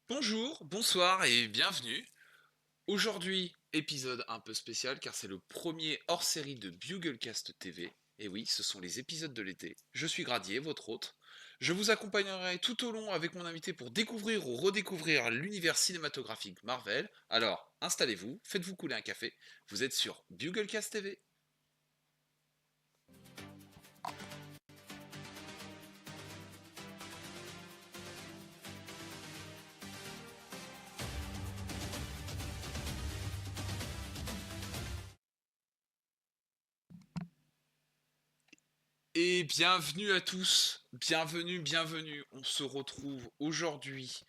Bonjour, bonsoir et bienvenue. Aujourd'hui, épisode un peu spécial car c'est le premier hors-série de Buglecast TV. Et oui, ce sont les épisodes de l'été. Je suis Gradier, votre hôte. Je vous accompagnerai tout au long avec mon invité pour découvrir ou redécouvrir l'univers cinématographique Marvel. Alors, installez-vous, faites-vous couler un café. Vous êtes sur Buglecast TV. Et bienvenue à tous, bienvenue. On se retrouve aujourd'hui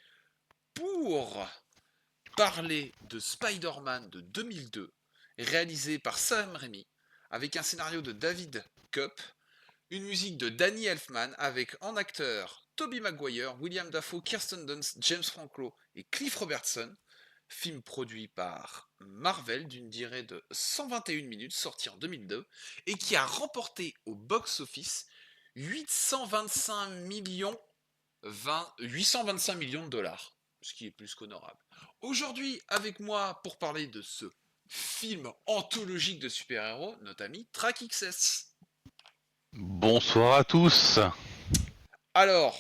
pour parler de Spider-Man de 2002, réalisé par Sam Raimi, avec un scénario de David Koepp, une musique de Danny Elfman, avec en acteurs Tobey Maguire, William Dafoe, Kirsten Dunst, James Franco et Cliff Robertson. Film produit par Marvel d'une durée de 121 minutes, sorti en 2002, et qui a remporté au box-office 825 millions, 825 millions de dollars, ce qui est plus qu'honorable. Aujourd'hui, avec moi pour parler de ce film anthologique de super-héros, notre ami TrackXS. Bonsoir à tous. Alors,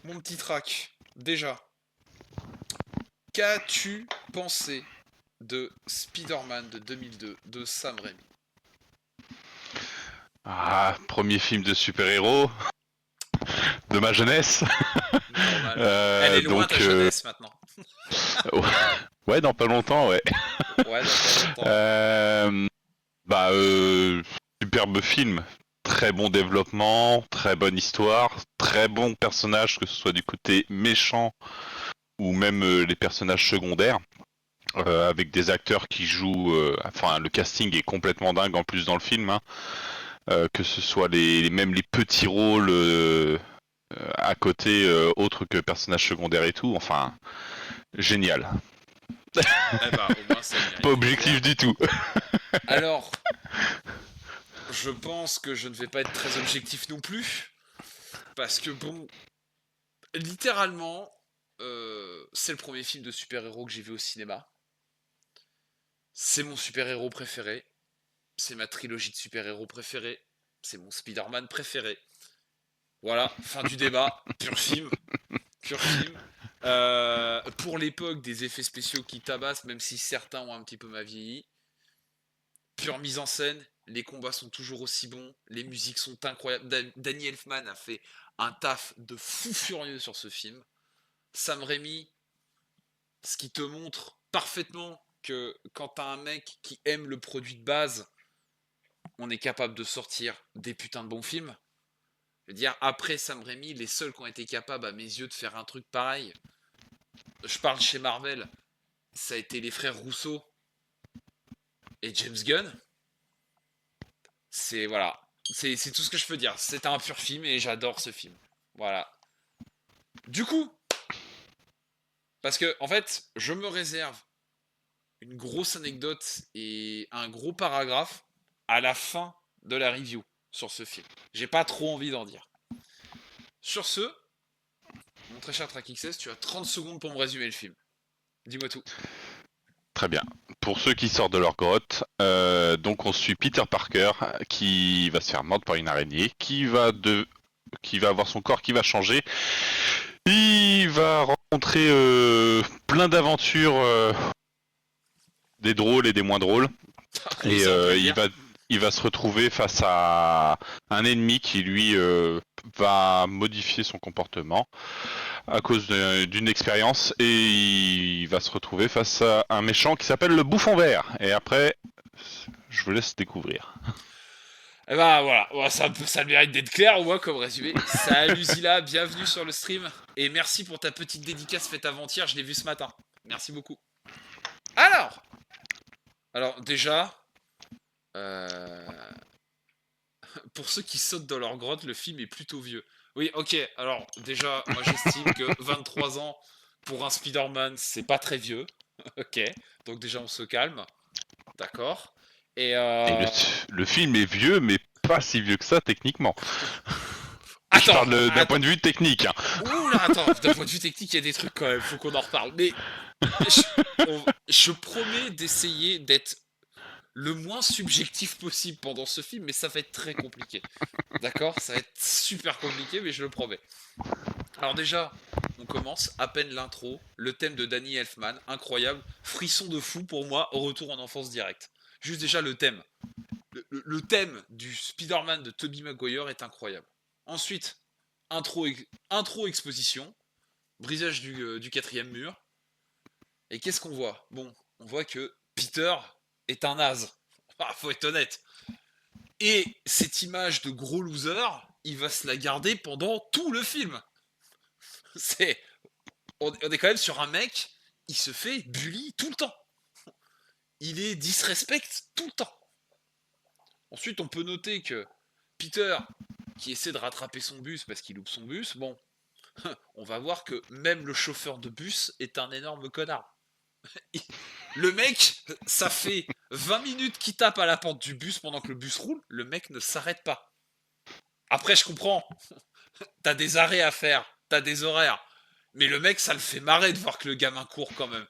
mon petit Track, déjà, qu'as-tu pensé de Spider-Man de 2002 de Sam Raimi? Premier film de super-héros de ma jeunesse. Normal. Elle est loin ta Donc, jeunesse maintenant. ouais, dans pas longtemps, ouais. Ouais, dans pas longtemps. Euh, bah, superbe film. Très bon développement, très bonne histoire, très bon personnage, que ce soit du côté méchant ou même les personnages secondaires. Avec des acteurs qui jouent, enfin le casting est complètement dingue en plus dans le film, hein. Que ce soit même les petits rôles à côté, autres que personnages secondaires et tout, enfin génial. Eh bah, au moins ça Pas mérite d'être objectif clair. du tout. Alors, je pense que je ne vais pas être très objectif non plus. Parce que bon, littéralement, c'est le premier film de super-héros que j'ai vu au cinéma. C'est mon super-héros préféré. C'est ma trilogie de super-héros préférée. C'est mon Spider-Man préféré. Voilà, fin du débat. Pur film. Pur film. Pour l'époque, des effets spéciaux qui tabassent, même si certains ont un petit peu ma vieilli. Pure mise en scène. Les combats sont toujours aussi bons. Les musiques sont incroyables. Danny Elfman a fait un taf de fou furieux sur ce film. Sam Raimi, ce qui te montre parfaitement que quand t'as un mec qui aime le produit de base, on est capable de sortir des putains de bons films. Je veux dire, après Sam Raimi, les seuls qui ont été capables, à mes yeux, de faire un truc pareil, je parle chez Marvel, ça a été les frères Rousseau et James Gunn. C'est voilà, c'est tout ce que je peux dire. C'est un pur film et j'adore ce film. Voilà. Du coup, parce que en fait, je me réserve une grosse anecdote et un gros paragraphe à la fin de la review sur ce film. J'ai pas trop envie d'en dire. Sur ce, mon très cher TrackXS, tu as 30 secondes pour me résumer le film. Dis-moi tout. Très bien. Pour ceux qui sortent de leur grotte, donc on suit Peter Parker qui va se faire mordre par une araignée, qui va avoir son corps qui va changer. Il va rencontrer plein d'aventures, des drôles et des moins drôles. Et Les employés. il va se retrouver face à un ennemi qui lui va modifier son comportement à cause d'une expérience, et il va se retrouver face à un méchant qui s'appelle le Bouffon Vert. Et après, je vous laisse découvrir. Eh ben voilà, ouais, ça mérite d'être clair au moins comme résumé. Salut Zila, bienvenue sur le stream. Et merci pour ta petite dédicace faite avant-hier, je l'ai vu ce matin. Merci beaucoup. Alors, alors déjà, euh, pour ceux qui sautent dans leur grotte, le film est plutôt vieux. Oui, ok, alors déjà, moi j'estime que 23 ans pour un Spider-Man, c'est pas très vieux. Ok, donc déjà on se calme, d'accord. Et Et le film est vieux, mais pas si vieux que ça techniquement. Je Attends, parle d'un point attends. de vue technique, hein. Ouh non, attends, d'un point de vue technique, il y a des trucs quand même, faut qu'on en reparle. Mais je promets d'essayer d'être le moins subjectif possible pendant ce film, mais ça va être très compliqué. D'accord? Ça va être super compliqué, mais je le promets. Alors déjà, on commence, à peine l'intro, le thème de Danny Elfman, incroyable, frisson de fou pour moi, retour en enfance direct. Juste déjà le thème. Le thème du Spider-Man de Tobey Maguire est incroyable. Ensuite, intro exposition, brisage du quatrième mur. Et qu'est-ce qu'on voit? Bon, on voit que Peter est un naze. Ah, faut être honnête. Et cette image de gros loser, il va se la garder pendant tout le film. C'est, on est quand même sur un mec, il se fait bully tout le temps. Il est disrespect tout le temps. Ensuite, on peut noter que Peter, qui essaie de rattraper son bus parce qu'il loupe son bus, bon, on va voir que même le chauffeur de bus est un énorme connard. Le mec, ça fait 20 minutes qu'il tape à la porte du bus pendant que le bus roule, le mec ne s'arrête pas. Après, je comprends, t'as des arrêts à faire, t'as des horaires, mais le mec, ça le fait marrer de voir que le gamin court quand même.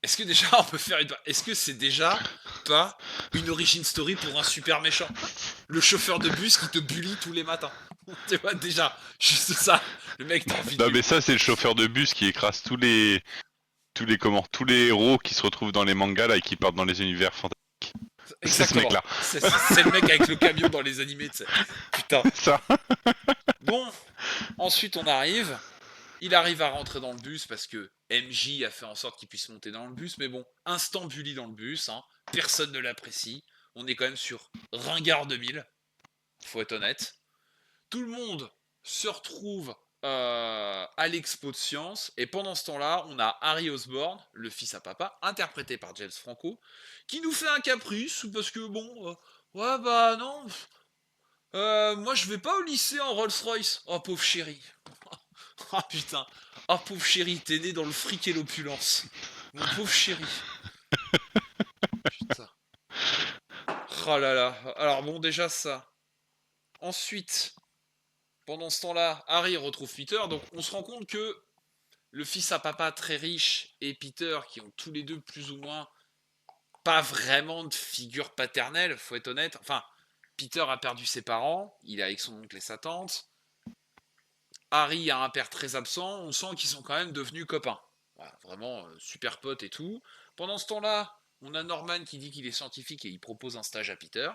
Est-ce que déjà on peut faire une... Est-ce que c'est déjà pas une origin story pour un super méchant? Le chauffeur de bus qui te bully tous les matins. Tu vois, déjà, juste ça. Le mec, t'as envie de... Non mais ça c'est le chauffeur de bus qui écrase tous les héros qui se retrouvent dans les mangas là et qui partent dans les univers fantastiques. C'est ce mec-là. C'est le mec avec le camion dans les animés, tu sais. Putain. Ça. Bon, ensuite on arrive. Il arrive à rentrer dans le bus parce que MJ a fait en sorte qu'il puisse monter dans le bus. Mais bon, instant bully dans le bus, hein, personne ne l'apprécie. On est quand même sur Ringard 2000. Faut être honnête. Tout le monde se retrouve à l'expo de sciences. Et pendant ce temps-là, on a Harry Osborn, le fils à papa, interprété par James Franco, qui nous fait un caprice parce que bon, ouais bah non, moi je vais pas au lycée en Rolls-Royce. Oh pauvre chéri. Ah putain. Ah pauvre chéri, t'es né dans le fric et l'opulence. Mon pauvre chéri. Putain. Oh là là. Alors bon, déjà ça. Ensuite, pendant ce temps-là, Harry retrouve Peter. Donc on se rend compte que le fils à papa très riche et Peter, qui ont tous les deux plus ou moins pas vraiment de figure paternelle, faut être honnête. Enfin, Peter a perdu ses parents, il est avec son oncle et sa tante. Harry a un père très absent, on sent qu'ils sont quand même devenus copains. Voilà, vraiment super potes et tout. Pendant ce temps-là, on a Norman qui dit qu'il est scientifique et il propose un stage à Peter.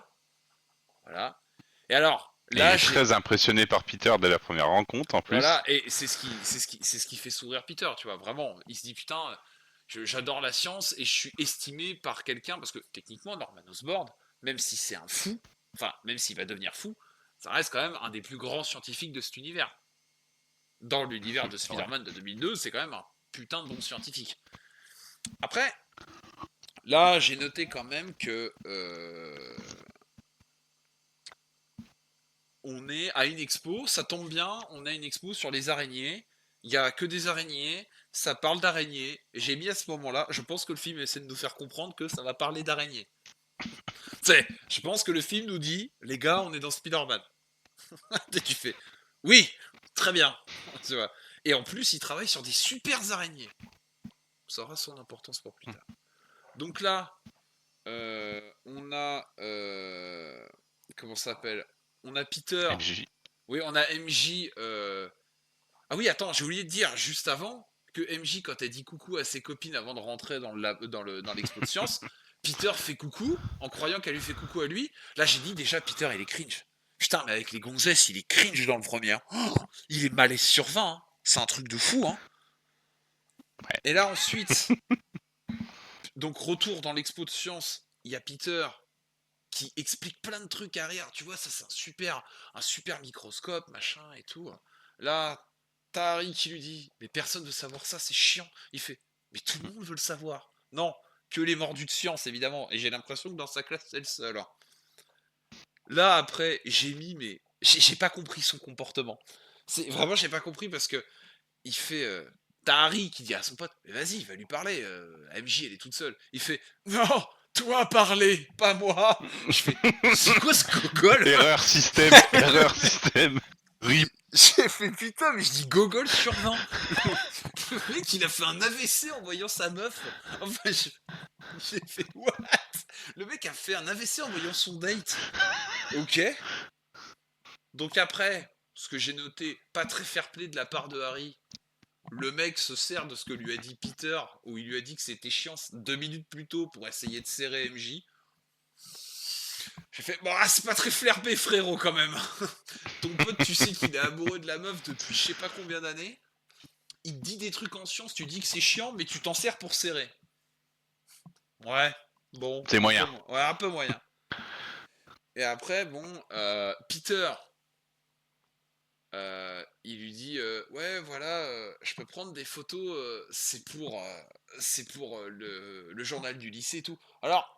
Voilà. Et alors, là, il est très impressionné par Peter dès la première rencontre en plus. Voilà, et c'est ce qui fait sourire Peter, tu vois, vraiment. Il se dit putain, j'adore la science et je suis estimé par quelqu'un, parce que techniquement, Norman Osborn, même si c'est un fou, enfin, même s'il va devenir fou, ça reste quand même un des plus grands scientifiques de cet univers. Dans l'univers de Spider-Man de 2002, c'est quand même un putain de bon scientifique. Après, là, j'ai noté quand même que on est à une expo, ça tombe bien, on a une expo sur les araignées. Il n'y a que des araignées, ça parle d'araignées. J'ai mis à ce moment-là, je pense que le film essaie de nous faire comprendre que ça va parler d'araignées. Je pense que le film nous dit, les gars, on est dans Spider-Man. Tu fais, oui, très bien. Tu vois. Et en plus, il travaille sur des super araignées. Ça aura son importance pour plus tard. Donc là, on a... comment ça s'appelle? On a Peter. MJ. Oui, on a MJ. Ah oui, attends, j'ai oublié de dire juste avant que MJ, quand elle dit coucou à ses copines avant de rentrer dans l'expo de sciences, Peter fait coucou en croyant qu'elle lui fait coucou à lui. Là, j'ai dit déjà, Peter, il est cringe. Putain, mais avec les gonzesses, il est cringe dans le premier. Oh, il est malaise sur 20. Hein. C'est un truc de fou. Hein. Ouais. Et là, ensuite, donc retour dans l'expo de sciences, il y a Peter qui explique plein de trucs à rire. Tu vois, ça, c'est un super microscope, machin et tout. Là, t'as Harry qui lui dit, mais personne veut savoir ça, c'est chiant. Il fait, mais tout le monde veut le savoir. Non, que les mordus de science, évidemment. Et j'ai l'impression que dans sa classe, c'est le seul. Hein. Là, après, mais j'ai pas compris son comportement. Vraiment, j'ai pas compris parce que il fait... t'as Harry qui dit à son pote, mais vas-y, va lui parler. MJ, elle est toute seule. Il fait, non, toi parler, pas moi. Je fais, c'est quoi ce cocol? Erreur système, erreur système. RIP. J'ai fait putain, mais je dis gogol sur 20. Le mec, il a fait un AVC en voyant sa meuf. Enfin, j'ai fait what? Le mec a fait un AVC en voyant son date. Ok. Donc après, ce que j'ai noté, pas très fair-play de la part de Harry. Le mec se sert de ce que lui a dit Peter, où il lui a dit que c'était chiant 2 minutes plus tôt pour essayer de serrer MJ. J'ai fait, bon, c'est pas très flair-play, frérot, quand même. Ton pote, tu sais qu'il est amoureux de la meuf depuis je sais pas combien d'années. Il te dit des trucs en science, tu dis que c'est chiant, mais tu t'en sers pour serrer. Ouais, bon. C'est moyen. Ouais, un peu moyen. Et après, bon, Peter, il lui dit, ouais, voilà, je peux prendre des photos, c'est pour le journal du lycée et tout. Alors,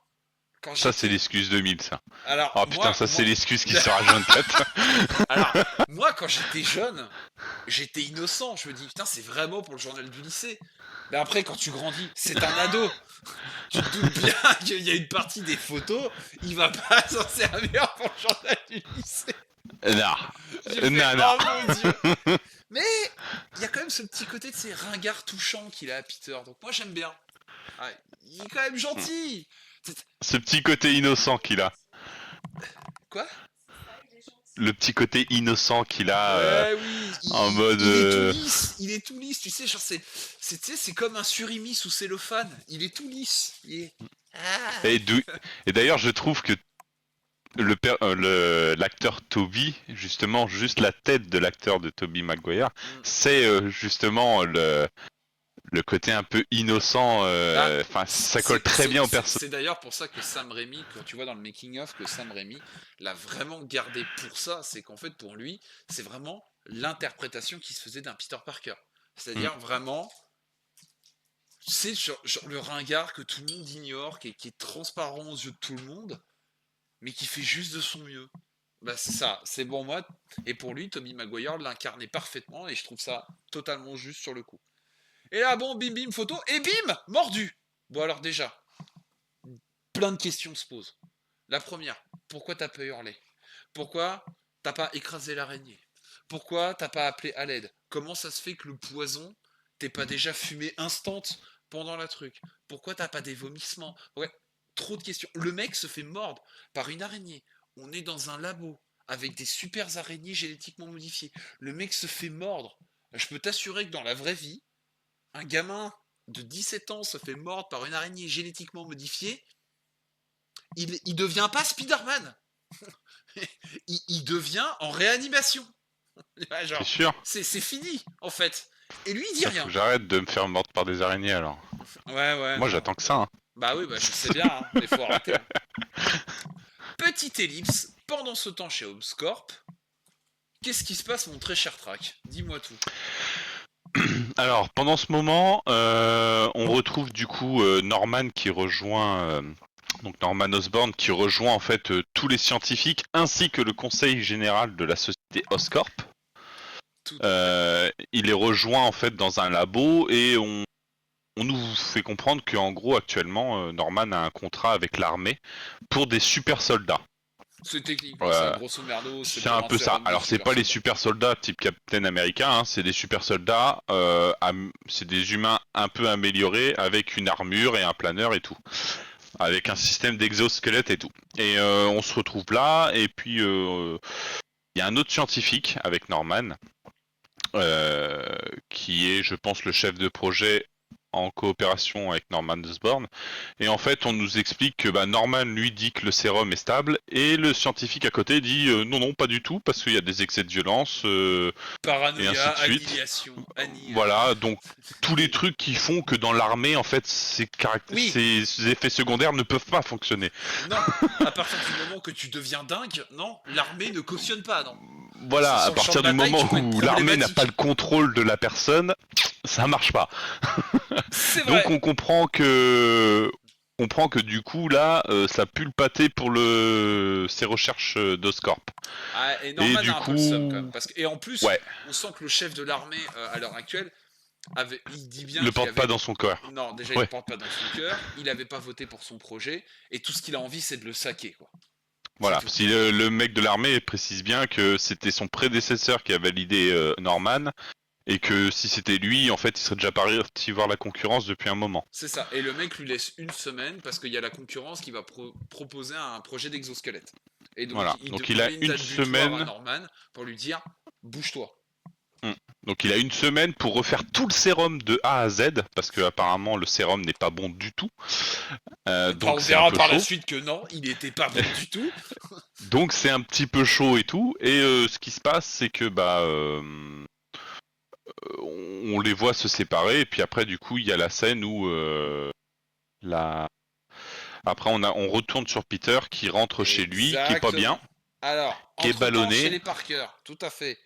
quand Ça, c'est j'étais... l'excuse 2000, ça. Alors, Oh putain, ça, c'est l'excuse qui sera jeune 4. Alors, moi, quand j'étais jeune, j'étais innocent. Je me dis, putain, c'est vraiment pour le journal du lycée. Mais après, quand tu grandis, c'est un ado. Tu te doutes bien qu'il y a une partie des photos, il va pas s'en servir pour le journal du lycée. Non. J'ai fait, Non. oh mon dieu. Mais il y a quand même ce petit côté de ces ringards touchants qu'il a à Peter. Donc moi, j'aime bien. Ah, il est quand même gentil. Ce petit côté innocent qu'il a. Quoi? Le petit côté innocent qu'il a Ouais, oui, en mode. il est tout lisse, tu sais, genre c'est comme un surimi sous cellophane, il est tout lisse, il est... Ah. Et d'ailleurs, je trouve que l'acteur Toby, justement, juste la tête de l'acteur de Tobey Maguire, c'est justement le côté un peu innocent. Enfin, ça colle très bien au personnage. C'est d'ailleurs pour ça que Sam Raimi, quand tu vois dans le making of que Sam Raimi l'a vraiment gardé pour ça, c'est qu'en fait pour lui, c'est vraiment l'interprétation qui se faisait d'un Peter Parker. C'est-à-dire vraiment, c'est genre le ringard que tout le monde ignore, qui est transparent aux yeux de tout le monde, mais qui fait juste de son mieux. Bah c'est ça, c'est bon moi. Et pour lui, Tobey Maguire l'incarnait parfaitement et je trouve ça totalement juste sur le coup. Et là, bon, bim bim, photo, et bim, mordu. Bon alors déjà, plein de questions se posent. La première, pourquoi t'as pas hurlé? Pourquoi t'as pas écrasé l'araignée? Pourquoi t'as pas appelé à l'aide? Comment ça se fait que le poison t'es pas déjà fumé instant pendant la truc? Pourquoi t'as pas des vomissements? Ouais, trop de questions. Le mec se fait mordre par une araignée. On est dans un labo avec des super araignées génétiquement modifiées. Le mec se fait mordre. Je peux t'assurer que dans la vraie vie, un gamin de 17 ans se fait mordre par une araignée génétiquement modifiée, il devient pas Spider-Man. il devient en réanimation. C'est sûr. C'est fini, en fait. Et lui, il dit Ça, rien. faut que j'arrête de me faire mordre par des araignées alors. Ouais. Moi, Non. j'attends que ça. Hein. Bah oui, bah je sais bien, hein, mais faut arrêter. Hein. Petite ellipse, pendant ce temps chez Oscorp, qu'est-ce qui se passe, mon très cher Track? Dis-moi tout. Alors, pendant ce moment, on retrouve du coup Norman qui rejoint. Donc Norman Osborn qui rejoint en fait tous les scientifiques ainsi que le conseil général de la société Oscorp. Il les rejoint en fait dans un labo et on nous fait comprendre qu'en gros actuellement Norman a un contrat avec l'armée pour des super soldats. C'est techniquement ça, grosso merdo. C'est un peu ça. Alors c'est pas les super soldats type Captain America, hein, c'est des super soldats, c'est des humains un peu améliorés avec une armure et un planeur et tout. Avec un système d'exosquelette et tout. Et on se retrouve là, et puis il y a un autre scientifique avec Norman, qui est, je pense, le chef de projet en coopération avec Norman Osborn. Et en fait, on nous explique que Norman lui dit que le sérum est stable, et le scientifique à côté dit non, pas du tout, parce qu'il y a des excès de violence, paranoïa, et ainsi de suite. Voilà, donc tous les trucs qui font que dans l'armée, en fait, ces effets secondaires ne peuvent pas fonctionner. Non, à partir du moment que tu deviens dingue, non, l'armée ne cautionne pas, non. Voilà, à partir du moment où l'armée n'a pas le contrôle de la personne, ça marche pas. Donc on comprend que du coup là, ça pue le pâté pour ces recherches d'Oscorp. Ah, et Norman a un peu le seum, quand même. Et en plus, on sent que le chef de l'armée à l'heure actuelle, il dit bien il le porte pas dans son cœur. Non, déjà il le porte pas dans son cœur. Il avait pas voté pour son projet et tout ce qu'il a envie, c'est de le saquer, quoi. Voilà, tout. si le mec de l'armée précise bien que c'était son prédécesseur qui a validé Norman, et que si c'était lui, en fait, il serait déjà parti voir la concurrence depuis un moment. C'est ça. Et le mec lui laisse une semaine parce qu'il y a la concurrence qui va proposer un projet d'exosquelette. Et donc, Voilà, il donc il a met une une date butoir à semaine. Norman pour lui dire bouge-toi. Hmm. Donc il a une semaine pour refaire tout le sérum de A à Z, parce que apparemment le sérum n'est pas bon du tout. Bah, on Donc c'est un verra peu par la chaud. suite que non, il n'était pas bon du tout. Donc c'est un petit peu chaud et tout. Et ce qui se passe, c'est que on les voit se séparer. Et puis après, du coup, il y a la scène où la... après on retourne sur Peter qui rentre chez lui, qui est pas bien, Exactement. Alors, qui est entre-temps, chez ballonné. les Parker, tout à fait.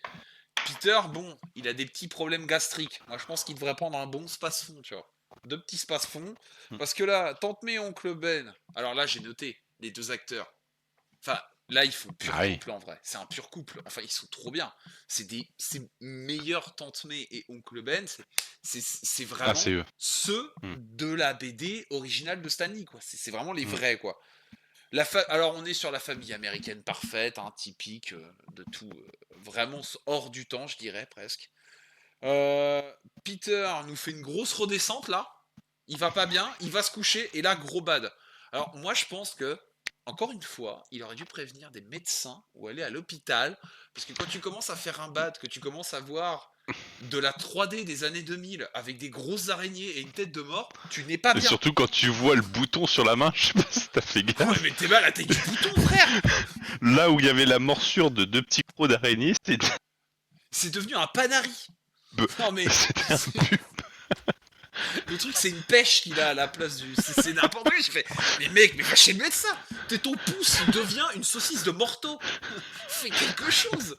Peter, bon, il a des petits problèmes gastriques. Moi, je pense qu'il devrait prendre un bon space-fond, tu vois. Deux petits space-fonds. Hmm. Parce que là, tante May et oncle Ben. Alors là, j'ai noté les deux acteurs. Enfin, là, ils font pur Ah oui. couple en vrai. C'est un pur couple. Enfin, ils sont trop bien. C'est meilleurs tante May et oncle Ben. C'est Ah, vraiment c'est eux. ceux Hmm. de la BD originale de Stanley, quoi. C'est vraiment les Hmm. vrais, quoi. Alors on est sur la famille américaine parfaite, hein, typique de tout, vraiment hors du temps, je dirais presque. Euh, Peter nous fait une grosse redescente là. Il va pas bien, il va se coucher et là gros bad. Alors moi je pense que encore une fois, il aurait dû prévenir des médecins ou aller à l'hôpital parce que quand tu commences à faire un bad, que tu commences à voir de la 3D des années 2000 avec des grosses araignées et une tête de mort, tu n'es pas Et bien. surtout quand tu vois le bouton sur la main, je sais pas si t'as fait Ah ouais, gaffe. mais t'es mal à la taille du bouton, frère. Là où il y avait la morsure de deux petits crocs d'araignée, c'était C'est devenu un panari. Non mais c'était un pu. le truc c'est une pêche qu'il a à la place du. C'est n'importe quoi. Je fais, mais mec, mais va chez le médecin. T'es ton pouce, il devient une saucisse de morteau. Fais quelque chose.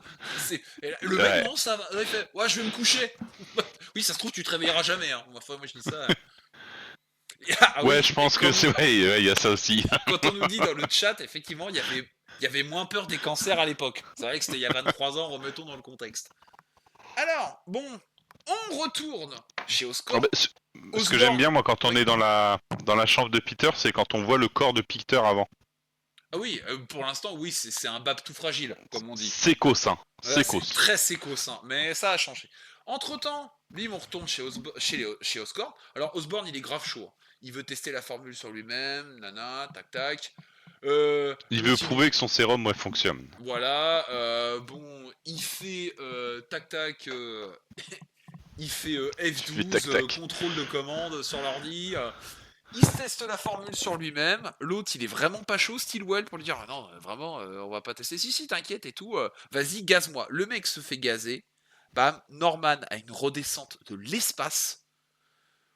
Le mec Ouais. non ça va. Il fait, ouais je vais me coucher. Oui ça se trouve tu te réveilleras jamais. Hein. Enfin, moi je dis ça. Ah Ouais, oui je et pense que c'est vrai, il y a ça aussi. quand on nous dit dans le chat effectivement il y avait moins peur des cancers à l'époque. C'est vrai que c'était il y a 23 ans. Remettons dans le contexte. Alors bon, on retourne chez Ah bah, Oscorp. ce que j'aime Osborne. bien moi quand on Oui. est dans la chambre de Peter, c'est quand on voit le corps de Peter avant. Ah oui, pour l'instant, oui, c'est un bab tout fragile, comme on dit. Sécos, hein. Là, c'est Sécos. très sécos, hein, mais ça a changé. Entre-temps, bim, on retourne chez Oscorp. Alors, Osborne, il est grave chaud. Hein. Il veut tester la formule sur lui-même, nana, tac, tac. Il Le veut petit... prouver que son sérum ouais, fonctionne. Voilà, bon, il fait tac, tac... il fait Il fait tac F12, tac. contrôle de commande sur l'ordi. Il se teste la formule sur lui-même. L'autre, il est vraiment pas chaud, Stillwell, pour lui dire ah non, vraiment, on va pas tester. Si, si, t'inquiète et tout. Vas-y, gaze-moi. Le mec se fait gazer. Bam, Norman a une redescente de l'espace.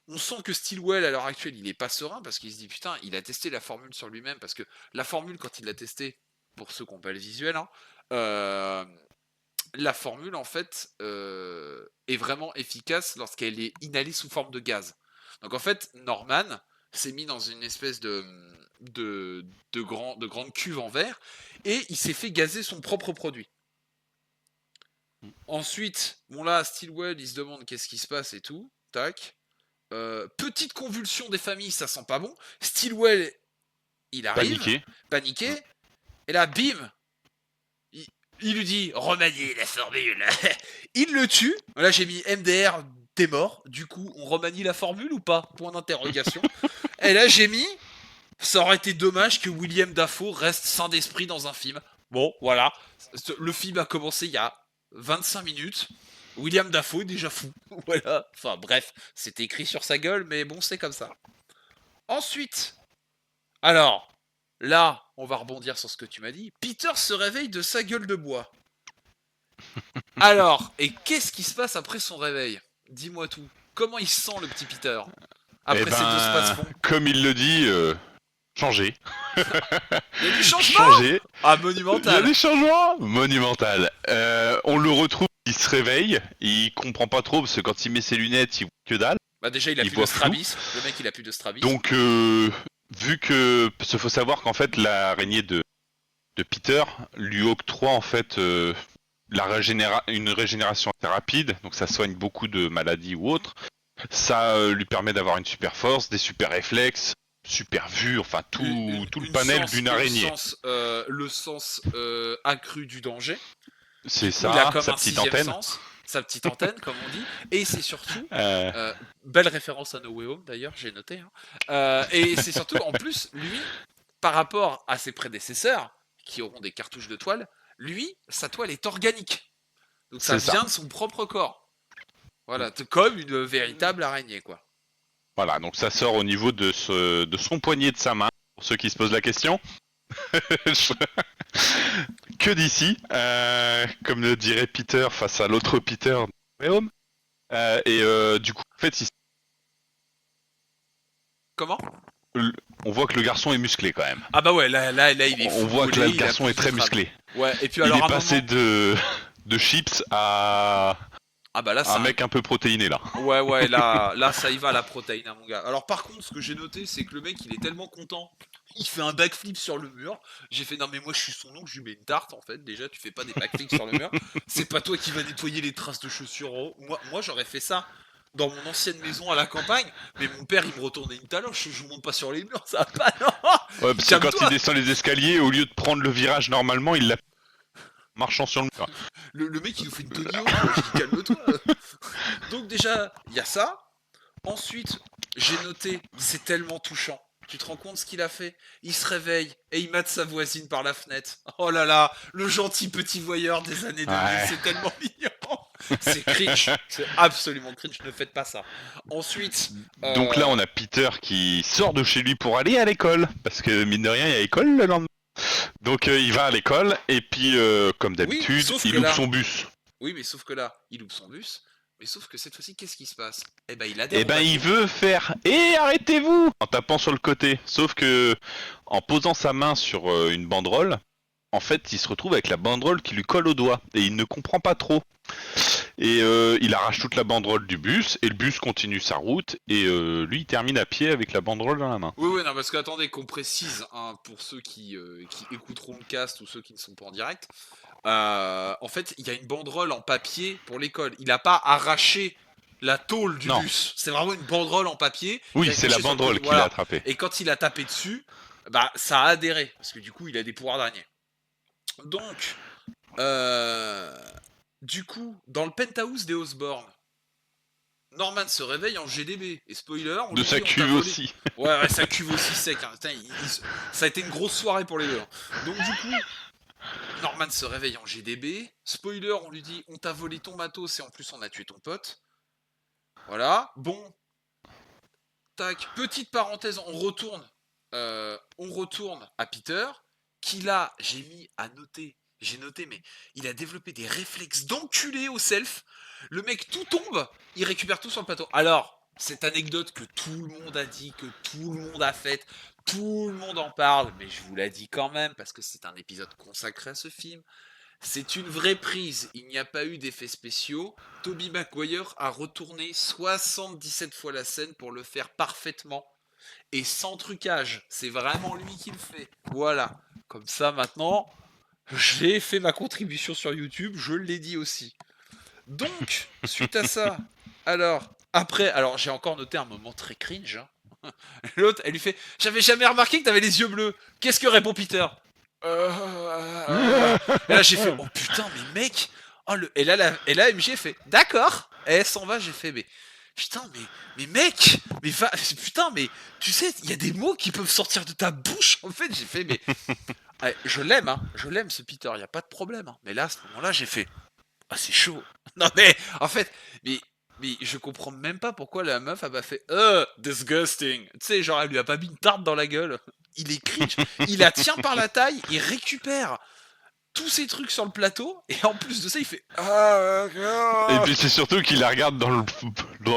On sent que Stillwell, à l'heure actuelle, il est pas serein parce qu'il se dit putain, il a testé la formule sur lui-même. Parce que la formule, quand il l'a testée, pour ceux qui n'ont pas le visuel, hein, euh, la formule, en fait, est vraiment efficace lorsqu'elle est inhalée sous forme de gaz. Donc en fait, Norman s'est mis dans une espèce de grande cuve en verre et il s'est fait gazer son propre produit. Ensuite, bon là, Stillwell, il se demande qu'est-ce qui se passe et tout. Tac. Petite convulsion des familles, ça sent pas bon. Stillwell, il arrive, Paniqué. paniqué, et là, bim, il lui dit remanier la formule. Il le tue. Là, j'ai mis MDR, t'es mort. Du coup, on remanie la formule ou pas? Point d'interrogation. Et là, j'ai mis ça aurait été dommage que William Dafoe reste sain d'esprit dans un film. Bon, voilà. Le film a commencé il y a 25 minutes. William Dafoe est déjà fou. Voilà. Enfin, bref, c'était écrit sur sa gueule, mais bon, c'est comme ça. Ensuite, alors, là, on va rebondir sur ce que tu m'as dit. Peter se réveille de sa gueule de bois. Alors, et qu'est-ce qui se passe après son réveil? Dis-moi tout. Comment il sent le petit Peter Eh après ces deux ben, spaces-fonds? comme il le dit, changer. Il y a du changement. Changer. Ah, Il y a monumental. des changements monumental. On le retrouve, il se réveille, il comprend pas trop parce que quand il met ses lunettes, il voit que dalle. Bah déjà il a Il plus de voit flou. strabis, le mec il a plus de strabis. Donc, vu que, parce qu'il faut savoir qu'en fait l'araignée de Peter lui octroie en fait une régénération assez rapide, donc ça soigne beaucoup de maladies ou autres. Ça lui permet d'avoir une super force, des super réflexes, super vue, enfin tout le une panel sens- d'une araignée. le sens accru du danger. C'est Du coup, il a ça, comme sa un petite sixième antenne. sens, sa petite antenne, comme on dit. Et c'est surtout, Euh, belle référence à No Way Home d'ailleurs, j'ai noté. Hein. Et c'est surtout, en plus, lui, par rapport à ses prédécesseurs, qui auront des cartouches de toile, lui, sa toile est organique. Donc ça c'est ça. vient de son propre corps. Voilà, comme une véritable araignée, quoi. Voilà, donc ça sort au niveau de son poignet de sa main, pour ceux qui se posent la question. Que d'ici, comme le dirait Peter face à l'autre Peter de No Way Home. Du coup, en fait, Comment? on voit que le garçon est musclé quand même. Ah bah ouais, là il est On voit que là, le garçon est très musclé. Ouais, et puis Il alors est à un passé moment... de chips à Ah bah là, un mec un peu protéiné là. Ouais, là, ça y va la protéine, hein, mon gars. Alors par contre, ce que j'ai noté, c'est que le mec, il est tellement content. Il fait un backflip sur le mur. J'ai fait, non mais moi je suis son oncle, je lui mets une tarte en fait. Déjà, tu fais pas des backflips sur le mur. C'est pas toi qui vas nettoyer les traces de chaussures en haut. Moi j'aurais fait ça dans mon ancienne maison à la campagne. Mais mon père, il me retournait une taloche. Je monte pas sur les murs, ça va pas, non. Ouais, parce que quand il Calme-toi. descend les escaliers, au lieu de prendre le virage normalement, il l'a marchant sur le mur. Le mec, il nous fait une Tony Hawk. J'ai dit, calme-toi. Donc déjà, il y a ça. Ensuite, j'ai noté, c'est tellement touchant. Tu te rends compte ce qu'il a fait? Il se réveille et il mate sa voisine par la fenêtre. Oh là là, le gentil petit voyeur des années 2000, Ouais. c'est tellement mignon. C'est cringe, c'est absolument cringe, ne faites pas ça. Ensuite, Donc là, on a Peter qui sort de chez lui pour aller à l'école, parce que mine de rien, il y a école le lendemain. Donc il va à l'école et puis comme d'habitude, sauf il que loupe là- son bus. oui, mais sauf que là, il loupe son bus. Mais sauf que cette fois-ci, qu'est-ce qui se passe? Eh ben, il adhère Et au ben il bateau. veut faire arrêtez-vous en tapant sur le côté. Sauf que en posant sa main sur une banderole, en fait, il se retrouve avec la banderole qui lui colle au doigt et il ne comprend pas trop. Et il arrache toute la banderole du bus et le bus continue sa route et lui il termine à pied avec la banderole dans la main. Oui, non, parce que attendez qu'on précise, hein, pour ceux qui écouteront le cast ou ceux qui ne sont pas en direct. En fait, il y a une banderole en papier pour l'école. Il n'a pas arraché la tôle du Non. bus. C'est vraiment une banderole en papier. Oui, qui est c'est la accrochée sur le banderole côté. qui l'a Voilà. attrapé. Et quand il a tapé dessus, bah ça a adhéré. Parce que du coup, il a des pouvoirs d'araignée. Donc, euh, du coup, dans le penthouse des Osborne, Norman se réveille en GDB. Et spoiler, on De lui sa dit, on t'a cuve volé. aussi. Ouais, sa cuve aussi sec. Hein. Putain, ça a été une grosse soirée pour les deux. Hein. Donc du coup, Norman se réveille en GDB. Spoiler, on lui dit, on t'a volé ton matos et en plus on a tué ton pote. Voilà. Bon. Tac. Petite parenthèse, on retourne à Peter, qui là, j'ai mis à noter. J'ai noté, mais il a développé des réflexes d'enculé au self. Le mec, tout tombe, il récupère tout sur le plateau. Alors, cette anecdote que tout le monde a dit, que tout le monde a faite, tout le monde en parle, mais je vous la dis quand même, parce que c'est un épisode consacré à ce film. C'est une vraie prise, il n'y a pas eu d'effets spéciaux. Tobey Maguire a retourné 77 fois la scène pour le faire parfaitement et sans trucage. C'est vraiment lui qui le fait. Voilà. Comme ça maintenant, j'ai fait ma contribution sur YouTube, je l'ai dit aussi. Donc, suite à ça, alors j'ai encore noté un moment très cringe. Hein. L'autre, elle lui fait, j'avais jamais remarqué que t'avais les yeux bleus. Qu'est-ce que répond Peter? Et là j'ai fait, oh putain, mais mec. Oh, et là MJ fait, d'accord. Et elle s'en va, j'ai fait, mais putain, mais mec, mais va, putain, mais tu sais, il y a des mots qui peuvent sortir de ta bouche. En fait, j'ai fait, mais ouais, je l'aime, hein, je l'aime ce Peter, il y a pas de problème. Hein. Mais là, à ce moment-là, j'ai fait, ah c'est chaud. Non mais en fait, mais je comprends même pas pourquoi la meuf a pas fait disgusting. Tu sais, genre elle lui a pas mis une tarte dans la gueule. Il est cringe. Il la tient par la taille, il récupère tous ces trucs sur le plateau et en plus de ça, il fait Et puis c'est surtout qu'il la regarde dans le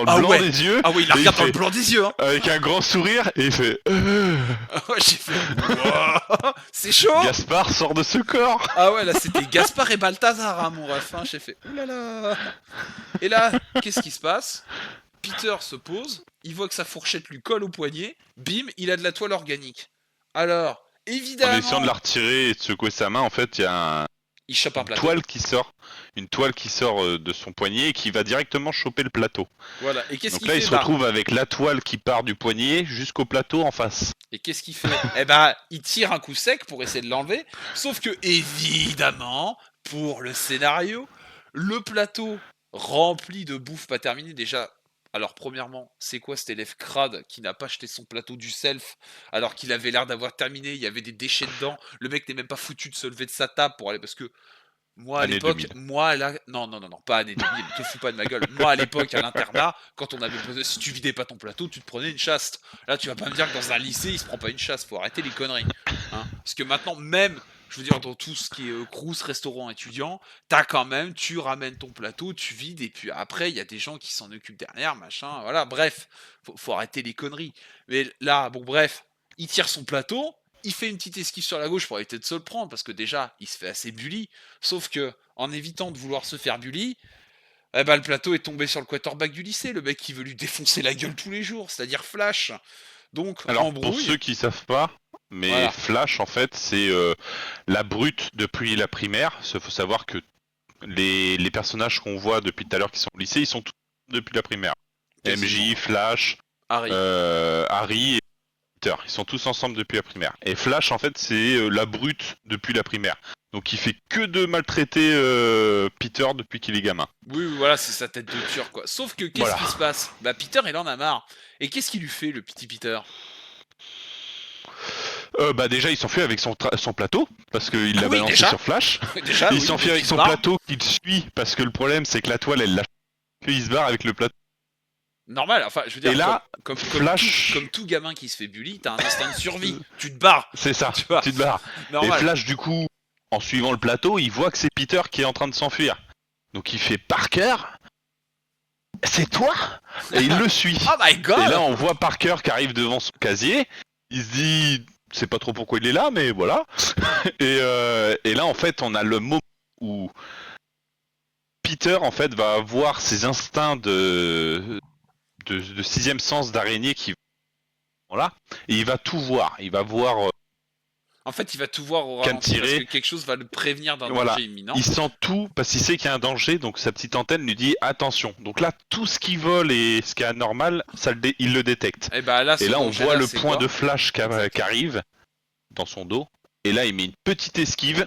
ah blanc ouais. des yeux. Ah oui, il la et regarde dans le fait- blanc des yeux. Hein. Avec un grand sourire et il fait J'ai fait Wouah, c'est chaud. Gaspard sort de ce corps. Ah ouais, là c'était Gaspard et Balthazar, hein, mon ref. Hein. J'ai fait oulala. Et là, qu'est-ce qui se passe? Peter se pose, il voit que sa fourchette lui colle au poignet, bim, il a de la toile organique. Alors, En essayant de évidemment, la retirer et de secouer sa main, en fait, il y a Il chope un plateau. une toile qui sort de son poignet et qui va directement choper le plateau. Voilà. Et qu'est-ce Donc qu'il là, fait? il se retrouve avec la toile qui part du poignet jusqu'au plateau en face. Et qu'est-ce qu'il fait? Eh ben, il tire un coup sec pour essayer de l'enlever. Sauf que, évidemment, pour le scénario, le plateau rempli de bouffe pas terminée, déjà. Alors, premièrement, c'est quoi cet élève crade qui n'a pas jeté son plateau du self alors qu'il avait l'air d'avoir terminé? Il y avait des déchets dedans. Le mec n'est même pas foutu de se lever de sa table pour aller. Parce que moi à Année l'époque, 2000. moi là, non, non, non, non, pas année 2000, te fous pas de ma gueule. Moi à l'époque, à l'internat, quand on avait si tu vidais pas ton plateau, tu te prenais une chaste. Là, tu vas pas me dire que dans un lycée, il se prend pas une chasse, faut arrêter les conneries. Hein. Parce que maintenant, même, je veux dire, dans tout ce qui est crous, restaurant étudiant, t'as quand même, tu ramènes ton plateau, tu vides, et puis après, il y a des gens qui s'en occupent derrière, machin, voilà, bref, faut arrêter les conneries. Mais là, bon, bref, il tire son plateau, il fait une petite esquive sur la gauche pour éviter de se le prendre, parce que déjà, il se fait assez bully. Sauf que, en évitant de vouloir se faire bully, eh ben, le plateau est tombé sur le quarterback du lycée, le mec qui veut lui défoncer la gueule tous les jours, c'est-à-dire Flash. Donc, Alors, pour embrouille. ceux qui savent pas, mais Voilà. Flash, en fait, c'est la brute depuis la primaire. Il faut savoir que les personnages qu'on voit depuis tout à l'heure qui sont au lycée, ils sont tous depuis la primaire. Quasiment. MJ, Flash, Harry. Harry et Peter. Ils sont tous ensemble depuis la primaire. Et Flash, en fait, c'est la brute depuis la primaire. Donc il fait que de maltraiter Peter depuis qu'il est gamin. Oui, oui, voilà, c'est sa tête de tueur, quoi. Sauf que, qu'est-ce Voilà. qui se passe? Bah, Peter, il en a marre. Et qu'est-ce qu'il lui fait, le petit Peter? Bah déjà il s'enfuit avec son plateau parce qu'il Ah l'a oui, balancé déjà. sur Flash. Déjà, Il oui, s'enfuit donc avec il se son barre. plateau qu'il suit parce que le problème c'est que la toile elle lâche qu'il se barre avec le plateau. Normal, enfin, je veux dire, Et là, Flash, comme tout gamin qui se fait bully, t'as un instinct de survie. Tu te barres, c'est ça, tu vois. tu te barres. Et Normal. Flash du coup, en suivant le plateau, il voit que c'est Peter qui est en train de s'enfuir. Donc il fait Parker, c'est toi? Et il le suit. Oh my god! Et là on voit Parker qui arrive devant son casier. Il se dit, c'est pas trop pourquoi il est là, mais voilà. Et là en fait on a le moment où Peter en fait va avoir ses instincts de sixième sens d'araignée qui vont là, et il va tout voir. Il va voir En fait, il va tout voir au qu'à ralenti parce que tirer. quelque chose va le prévenir d'un Voilà. danger imminent. Il sent tout parce qu'il sait qu'il y a un danger, donc sa petite antenne lui dit attention. Donc là, tout ce qui vole et ce qui est anormal, il le détecte. Et bah là, Et son là, on danger, voit là, le c'est point quoi? de flash qui arrive dans son dos. Et là, il met une petite esquive.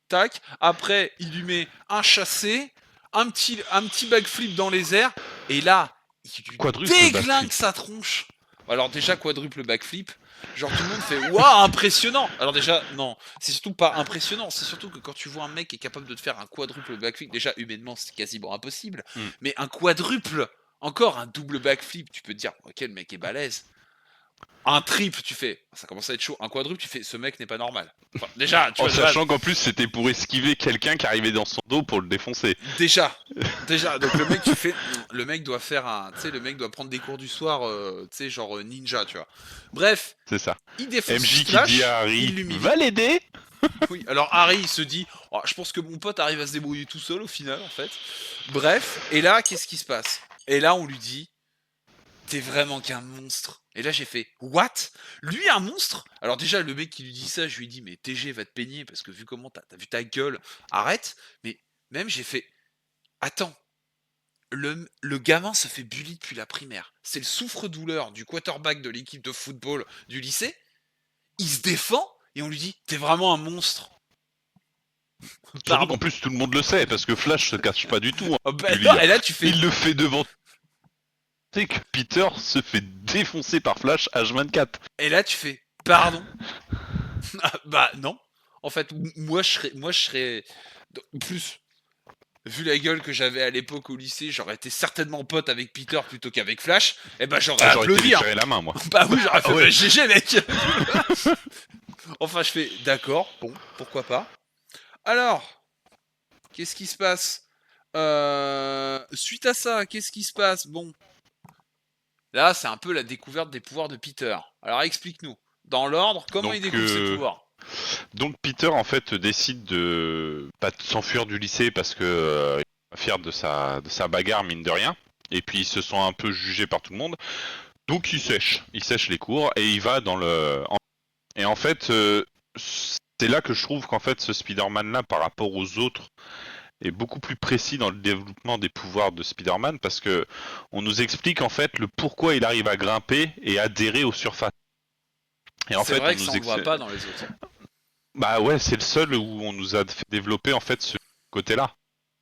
Tac. Après, il lui met un chassé, un petit backflip dans les airs. Et là, il lui Quadruple déglingue backflip. sa tronche. Alors déjà, quadruple backflip. Genre tout le monde fait waouh, impressionnant. Alors déjà, non, c'est surtout pas impressionnant. C'est surtout que quand tu vois un mec qui est capable de te faire un quadruple backflip, déjà humainement c'est quasiment impossible. Mm. Mais un quadruple, encore un double backflip, tu peux te dire ok, le mec est balèze. Un triple, tu fais, ça commence à être chaud. Un quadruple, tu fais, ce mec n'est pas normal. Enfin, déjà, tu En vois, de base, sachant qu'en plus, c'était pour esquiver quelqu'un qui arrivait dans son dos pour le défoncer. déjà, donc le mec, tu fais, le mec doit faire un, tu sais, le mec doit prendre des cours du soir, tu sais, genre ninja, tu vois. Bref, C'est ça. il défonce MJ qui Flash, dit à il Harry l'humilie. va l'aider. Oui, alors Harry, il se dit, oh, je pense que mon pote arrive à se débrouiller tout seul au final, en fait. Bref, et là, qu'est-ce qui se passe? Et là, on lui dit, t'es vraiment qu'un monstre. Et là, j'ai fait, what? Lui, un monstre? Alors déjà, le mec qui lui dit ça, je lui dis, mais TG va te peigner, parce que vu comment t'as vu ta gueule, arrête. Mais même, j'ai fait, attends, le gamin se fait bully depuis la primaire. C'est le souffre-douleur du quarterback de l'équipe de football du lycée. Il se défend, et on lui dit, t'es vraiment un monstre. Surtout Pardon. qu'en plus, tout le monde le sait parce que Flash se cache pas du tout. Oh, bah, lui non, dire. et là, tu fais, Il le fait devant. C'est que Peter se fait défoncer par Flash H24. et là, tu fais, pardon. Ah, bah non. En fait, moi je serais plus vu la gueule que j'avais à l'époque au lycée, j'aurais été certainement pote avec Peter plutôt qu'avec Flash. Et bah j'aurais Ah, j'aurais été lui applaudi. Hein. tirer la main, moi. Bah oui, j'aurais fait Ah ouais. bah, GG mec. Enfin, je fais d'accord, bon, pourquoi pas. Alors, qu'est-ce qui se passe suite à ça, qu'est-ce qui se passe? Bon, là, c'est un peu la découverte des pouvoirs de Peter. Alors, explique-nous. Dans l'ordre, comment il découvre ses pouvoirs? Donc Peter en fait décide de pas de s'enfuir du lycée parce que il est fier de sa bagarre mine de rien. Et puis ils se sont un peu jugés par tout le monde. Donc il sèche les cours et il va dans le. Et en fait c'est là que je trouve qu'en fait ce Spider-Man là par rapport aux autres est beaucoup plus précis dans le développement des pouvoirs de Spider-Man parce que on nous explique en fait le pourquoi il arrive à grimper et adhérer aux surfaces. Et en C'est fait, vrai que ça on le voit pas dans les autres. bah ouais, c'est le seul où on nous a fait développer en fait ce côté-là.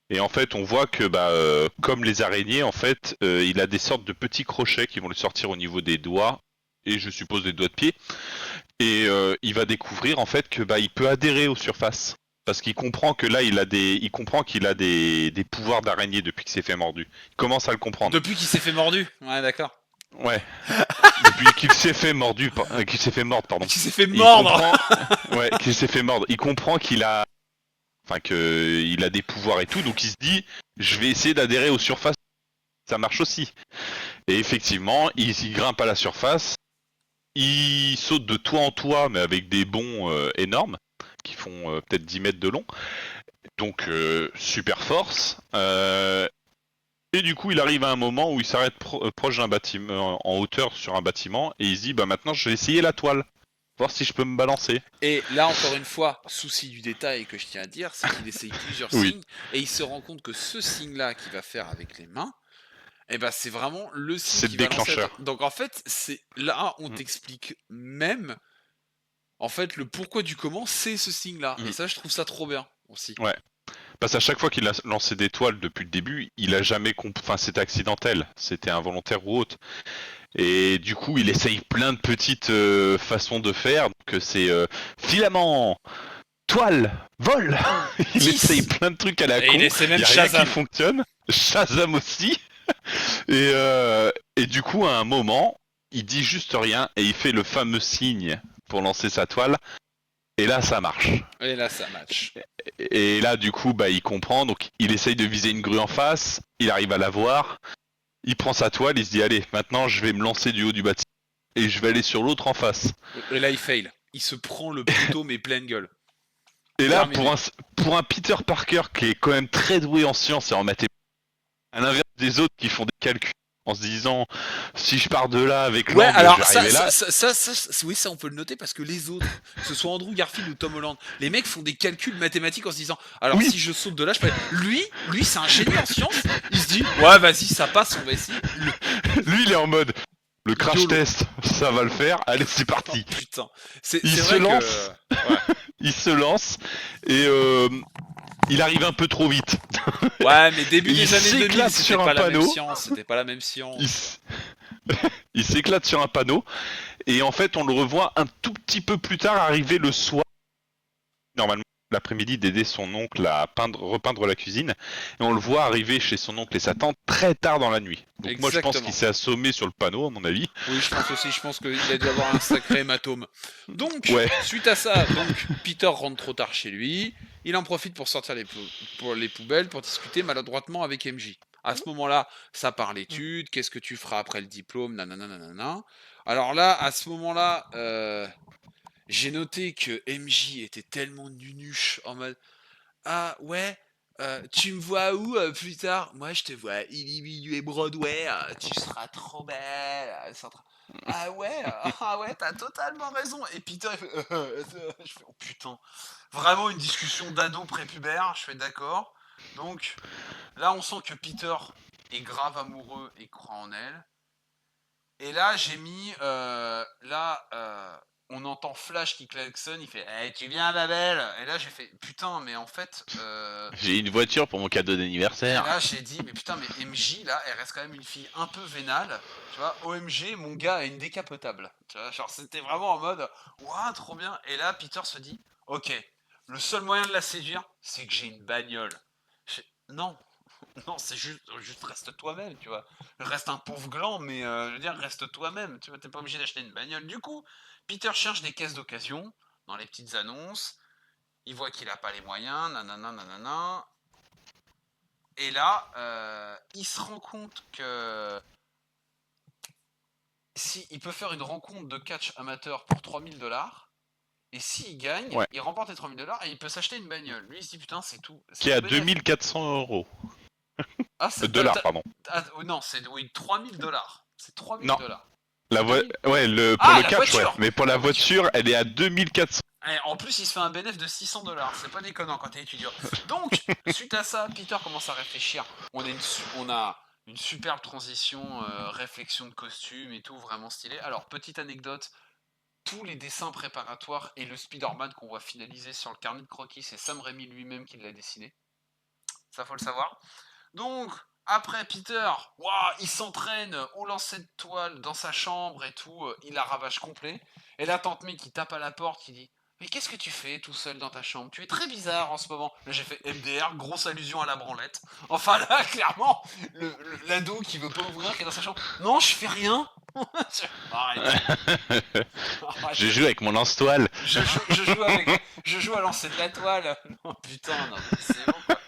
Et en fait, on voit que comme les araignées, en fait, il a des sortes de petits crochets qui vont lui sortir au niveau des doigts et je suppose des doigts de pied. Et il va découvrir en fait que il peut adhérer aux surfaces parce qu'il comprend que là il comprend qu'il a des pouvoirs d'araignée depuis qu'il s'est fait mordu. Il commence à le comprendre. Depuis qu'il s'est fait mordu. Ouais, d'accord. Ouais. Depuis qu'il s'est fait qu'il s'est fait mordre, pardon. Qu'il s'est fait Il mordre. comprend... ouais, qu'il s'est fait mordre. Il comprend qu'il a, qu'il a des pouvoirs et tout, donc il se dit, je vais essayer d'adhérer aux surfaces. Ça marche aussi. Et effectivement, il grimpe à la surface. Il saute de toit en toit, mais avec des bonds énormes, qui font peut-être 10 mètres de long. Donc, super force. Et du coup, il arrive à un moment où il s'arrête proche d'un bâtiment, en hauteur sur un bâtiment, et il se dit, maintenant, je vais essayer la toile. Voir si je peux me balancer. Et là, encore une fois, souci du détail que je tiens à dire, c'est qu'il essaye plusieurs signes, et il se rend compte que ce signe-là qu'il va faire avec les mains, c'est vraiment le signe C'est qui le va lancer. déclencheur. Donc en fait, c'est là on t'explique même en fait le pourquoi du comment c'est ce signe-là. Et ça, je trouve ça trop bien aussi. Ouais. Parce qu'à chaque fois qu'il a lancé des toiles depuis le début, il a jamais enfin, c'était accidentel, c'était involontaire ou autre. Et du coup, il essaye plein de petites façons de faire. Donc c'est filament, toile, vol. Il essaye plein de trucs à la con. Il essaie même y a rien Shazam. qui fonctionne. Shazam aussi. Et du coup, à un moment, il dit juste rien et il fait le fameux signe pour lancer sa toile. Et là, ça marche. Et là, ça match. Et là, du coup, il comprend. Donc, il essaye de viser une grue en face. Il arrive à la voir. Il prend sa toile. Il se dit, allez, maintenant, je vais me lancer du haut du bâtiment et je vais aller sur l'autre en face. Et là, il fail. Il se prend le poteau, mais pleine gueule. Et là, pour un Peter Parker qui est quand même très doué en sciences et en mathématiques, à l'inverse des autres qui font des calculs en se disant si je pars de là avec l'angle, alors je vais arriver là. Oui, ça on peut le noter parce que les autres, que ce soit Andrew Garfield ou Tom Holland, les mecs font des calculs mathématiques en se disant alors Oui. si je saute de là, je peux... Lui c'est un génie en sciences. Il se dit ouais vas-y ça passe, on va essayer. Lui il est en mode le crash YOLO. test, ça va le faire. Allez c'est parti. Oh, putain, Il se lance. Il se lance et il arrive un peu trop vite. Ouais, mais début des années 2000, s'éclate c'était sur pas un la même panneau. science, c'était pas la même science. Il s'éclate sur un panneau et en fait on le revoit un tout petit peu plus tard arriver le soir. Normalement l'après-midi d'aider son oncle à repeindre la cuisine et on le voit arriver chez son oncle et sa tante très tard dans la nuit. Donc Exactement. moi je pense qu'il s'est assommé sur le panneau à mon avis. Oui, je pense aussi, je pense qu'il a dû avoir un sacré hématome. Donc, Ouais. suite à ça, Peter rentre trop tard chez lui, il en profite pour sortir les poubelles, pour discuter maladroitement avec MJ. À ce moment-là, ça parle études, qu'est-ce que tu feras après le diplôme, nanana. Alors là, à ce moment-là, j'ai noté que MJ était tellement nunuche en mode ah ouais, tu me vois où plus tard? Moi je te vois à et Broadway, tu seras trop belle. Ah ouais, t'as totalement raison. Et Peter il fait, je fais oh putain, vraiment une discussion d'ado prépubère, je fais d'accord. Donc là on sent que Peter est grave amoureux et croit en elle. Et là j'ai mis on entend Flash qui klaxonne, il fait hey, tu viens ma belle. Et là j'ai fait putain mais en fait J'ai une voiture pour mon cadeau et d'anniversaire. là j'ai dit mais putain mais MJ là elle reste quand même une fille un peu vénale. Tu vois, OMG mon gars a une décapotable. Tu vois, genre c'était vraiment en mode ouah trop bien. Et là Peter se dit ok, le seul moyen de la séduire c'est que j'ai une bagnole. Non, non, c'est juste reste toi-même, tu vois. Reste un pauvre gland, mais je veux dire, reste toi-même, tu vois, t'es pas obligé d'acheter une bagnole. Du coup, Peter cherche des caisses d'occasion dans les petites annonces. Il voit qu'il a pas les moyens, nanana. Et là, il se rend compte que si il peut faire une rencontre de catch amateur pour 3000$, et s'il gagne, Ouais. il remporte les 3000$ et il peut s'acheter une bagnole. Lui, il se dit putain, c'est tout. Qui est à 2400€. Ah, c'est dollars, pardon. non, c'est 3000$. C'est 3000$. Ouais, pour le catch, voiture. ouais. Mais pour la voiture, elle est à 2400. Et en plus, il se fait un bénéfice de $600. C'est pas déconnant quand t'es étudiant. Donc, suite à ça, Peter commence à réfléchir. On a une superbe transition, réflexion de costume et tout, vraiment stylé. Alors, petite anecdote, tous les dessins préparatoires et le Spider-Man qu'on voit finaliser sur le carnet de croquis, c'est Sam Raimi lui-même qui l'a dessiné. Ça, faut le savoir. Donc, après Peter, il s'entraîne au lancer de toile dans sa chambre et tout, il a ravage complet. Et là, Tante May qui tape à la porte, qui dit: mais qu'est-ce que tu fais tout seul dans ta chambre? Tu es très bizarre en ce moment. Là, j'ai fait MDR, grosse allusion à la branlette. Enfin là, clairement, l'ado qui veut pas ouvrir, qui est dans sa chambre. Non, je fais rien. Arrête. Je Arrête. joue avec mon lance-toile. Je joue à lancer de la toile. Oh putain, non, mais c'est bon quoi.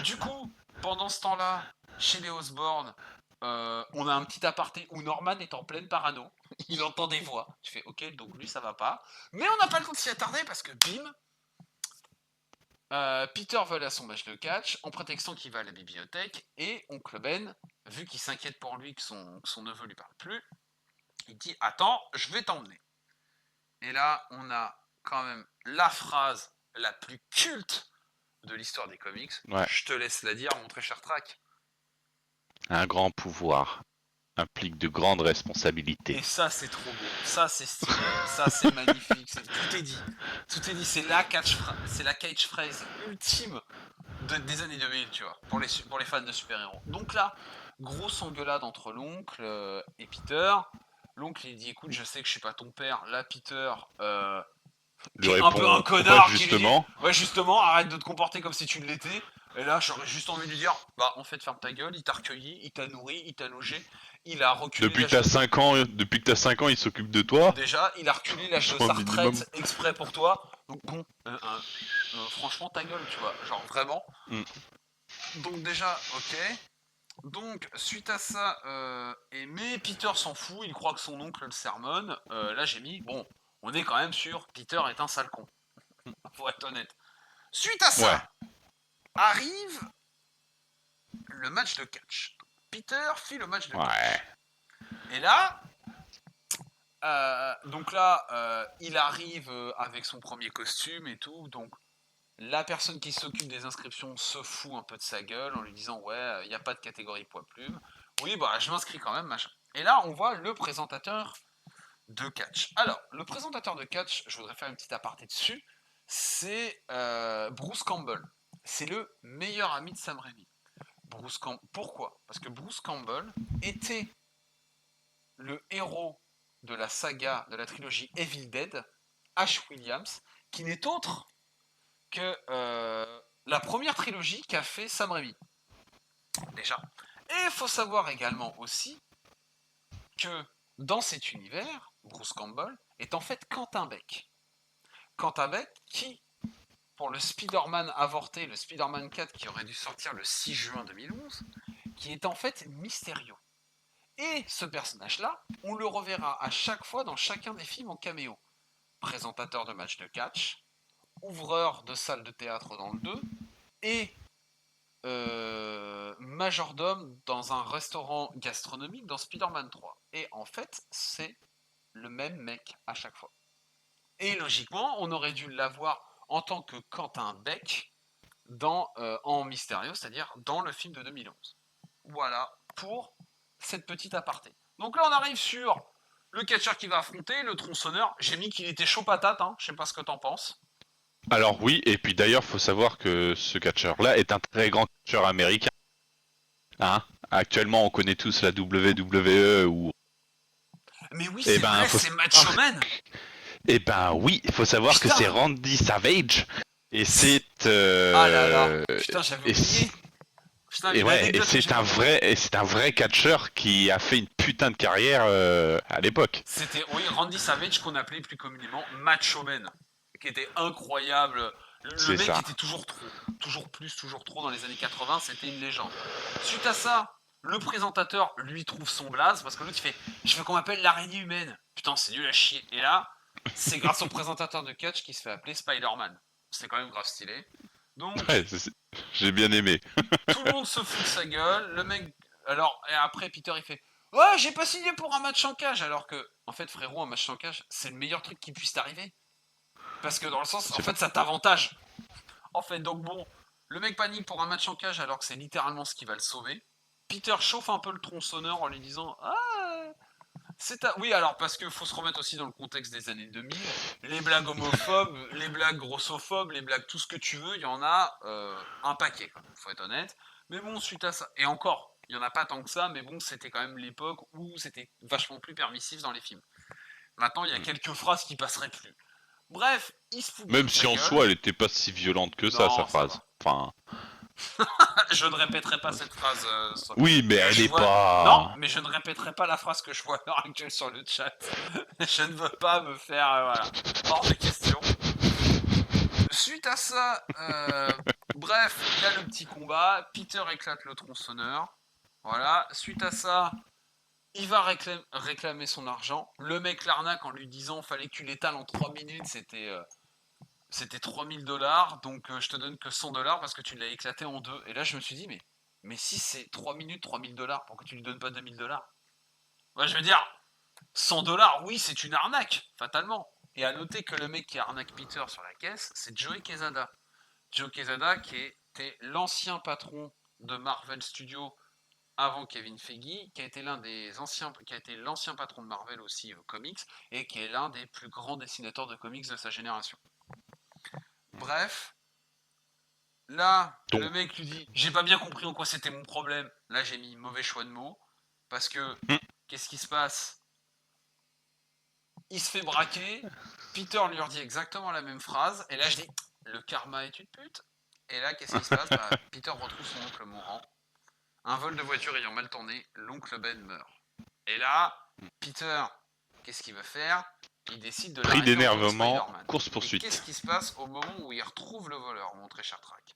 Du coup, pendant ce temps-là, chez les Osborne, on a un petit aparté où Norman est en pleine parano. Il entend des voix. Tu fais ok, donc lui ça va pas. Mais on n'a pas le temps de s'y attarder parce que bim, Peter vole à son match de catch en prétextant qu'il va à la bibliothèque et Oncle Ben, vu qu'il s'inquiète pour lui que son neveu lui parle plus, il dit attends, je vais t'emmener. Et là, on a quand même la phrase la plus culte de l'histoire des comics. Ouais. Je te laisse la dire, mon très cher Track. Un grand pouvoir implique de grandes Et responsabilités. ça, c'est trop beau. Ça, c'est stylé. Ça, c'est magnifique. Tout est dit. Tout est dit. C'est la catchphrase ultime des années 2000, tu vois, pour les fans de super-héros. Donc là, grosse engueulade entre l'oncle et Peter. L'oncle, il dit écoute, je sais que je suis pas ton père. Là, Peter, Lui qui est un peu un répond connard, quoi qui lui dit justement? ouais, justement, arrête de te comporter comme si tu l'étais. Et là, j'aurais juste envie de lui dire bah, en fait, ferme ta gueule, il t'a recueilli, il t'a nourri, il t'a logé, il a reculé Depuis que l'âge t'as de... 5 ans, il s'occupe de toi. Déjà, il a reculé l'âge de Au sa minimum. retraite exprès pour toi. Donc bon, franchement, ta gueule, tu vois. Genre, vraiment. Mm. Donc déjà, ok. Donc, suite à ça, mais Peter s'en fout, il croit que son oncle le sermonne. Là, j'ai mis, bon, on est quand même sûr, Peter est un sale con. Faut être honnête. Suite à Ouais. ça, arrive le match de catch. Peter fit le match de catch. Ouais. Et là, donc là, il arrive avec son premier costume et tout. Donc, la personne qui s'occupe des inscriptions se fout un peu de sa gueule en lui disant ouais, il n'y a pas de catégorie poids-plume. Oui, bah, je m'inscris quand même, machin. Et là, on voit le présentateur de catch. Alors, le présentateur de catch, je voudrais faire une petite aparté dessus, c'est Bruce Campbell. C'est le meilleur ami de Sam Raimi. Pourquoi? Parce que Bruce Campbell était le héros de la saga, de la trilogie Evil Dead, Ash Williams, qui n'est autre que la première trilogie qu'a fait Sam Raimi. Déjà. Et il faut savoir également aussi que dans cet univers, Bruce Campbell est en fait Quentin Beck. Quentin Beck qui, pour le Spider-Man avorté, le Spider-Man 4 qui aurait dû sortir le 6 juin 2011, qui est en fait Mysterio. Et ce personnage-là, on le reverra à chaque fois dans chacun des films en caméo. Présentateur de matchs de catch, ouvreur de salle de théâtre dans le 2, et majordome dans un restaurant gastronomique dans Spider-Man 3. Et en fait, c'est le même mec à chaque fois. Et logiquement, on aurait dû l'avoir en tant que Quentin Beck en Mysterio, c'est-à-dire dans le film de 2011. Voilà pour cette petite aparté. Donc là, on arrive sur le catcheur qui va affronter, le tronçonneur. J'ai mis qu'il était chaud patate, hein. Je sais pas ce que t'en penses. Alors oui, et puis d'ailleurs, faut savoir que ce catcheur-là est un très grand catcheur américain. Hein? Actuellement, on connaît tous la WWE ou. Mais oui, Eh c'est ben, vrai, c'est Macho Man. Eh ben oui, il faut savoir que Putain. c'est Randy Savage et c'est. Ah là là, putain, j'avais oublié. Putain, Et une ouais, et anecdote que c'est un vrai catcheur qui a fait une putain de carrière à l'époque. C'était, oui, Randy Savage qu'on appelait plus communément Macho Man, qui était incroyable. Le C'est mec ça. était toujours trop, toujours plus, toujours trop dans les années 80, c'était une légende. Suite à ça, le présentateur lui trouve son blaze parce que l'autre il fait je veux qu'on m'appelle l'araignée humaine. Putain, c'est nul à chier. Et là, c'est grâce au présentateur de catch qui se fait appeler Spider-Man. C'est quand même grave stylé. Donc, Ouais, j'ai bien aimé. tout le monde se fout de sa gueule. Le mec. Alors, et après, Peter il fait ouais, j'ai pas signé pour un match en cage. Alors que, en fait, frérot, un match en cage, c'est le meilleur truc qui puisse t'arriver. Parce que dans le sens, en C'est fait, ça t'avantage. En fait, donc bon, le mec panique pour un match en cage alors que c'est littéralement ce qui va le sauver. Peter chauffe un peu le tronçonneur en lui disant ah oui, alors parce qu'il faut se remettre aussi dans le contexte des années 2000. Les blagues homophobes, les blagues grossophobes, les blagues tout ce que tu veux, il y en a un paquet, quoi. Faut être honnête. Mais bon, suite à ça, et encore, il y en a pas tant que ça, mais bon, c'était quand même l'époque où c'était vachement plus permissif dans les films. Maintenant, il y a quelques phrases qui passeraient plus. Bref, il se fout bien Même de si sa en gueule. soi, elle était pas si violente que ça, sa Non, ça phrase. va. Enfin, Je ne répéterai pas cette phrase oui, mais que elle je est vois. Non, pas. mais je ne répéterai pas la phrase que je vois à l'heure actuelle sur le chat. Je ne veux pas me faire. Voilà. Hors de question. Suite à ça, bref, il y a le petit combat. Peter éclate le tronçonneur. Voilà. Suite à ça, il va réclamer son argent. Le mec l'arnaque en lui disant fallait que tu l'étales en 3 minutes. C'était 3000 $, donc je te donne que 100 $ parce que tu l'as éclaté en deux. Et là, je me suis dit, mais si c'est 3 minutes, 3000 $, pourquoi tu lui donnes pas 2000 $? Ouais, je veux dire, 100 $, oui, c'est une arnaque, fatalement. Et à noter que le mec qui arnaque Peter sur la caisse, c'est Joey Quesada. Joe Quesada qui était l'ancien patron de Marvel Studios avant Kevin Feige, qui a été qui a été l'ancien patron de Marvel aussi comics, et qui est l'un des plus grands dessinateurs de comics de sa génération. Bref, là, Donc, le mec lui dit j'ai pas bien compris en quoi c'était mon problème. Là, j'ai mis mauvais choix de mots. Parce que, qu'est-ce qui se passe? Il se fait braquer. Peter lui redit exactement la même phrase. Et là, je dis le karma est une pute. Et là, qu'est-ce qui se passe? Peter retrouve son oncle mourant. Un vol de voiture ayant mal tourné, l'oncle Ben meurt. Et là, Peter, qu'est-ce qu'il veut faire? Il décide de pris l'arrêter en tant que d'énervement, Spider-Man. Et qu'est-ce course-poursuite. qui se passe au moment où il retrouve le voleur, mon très cher Track?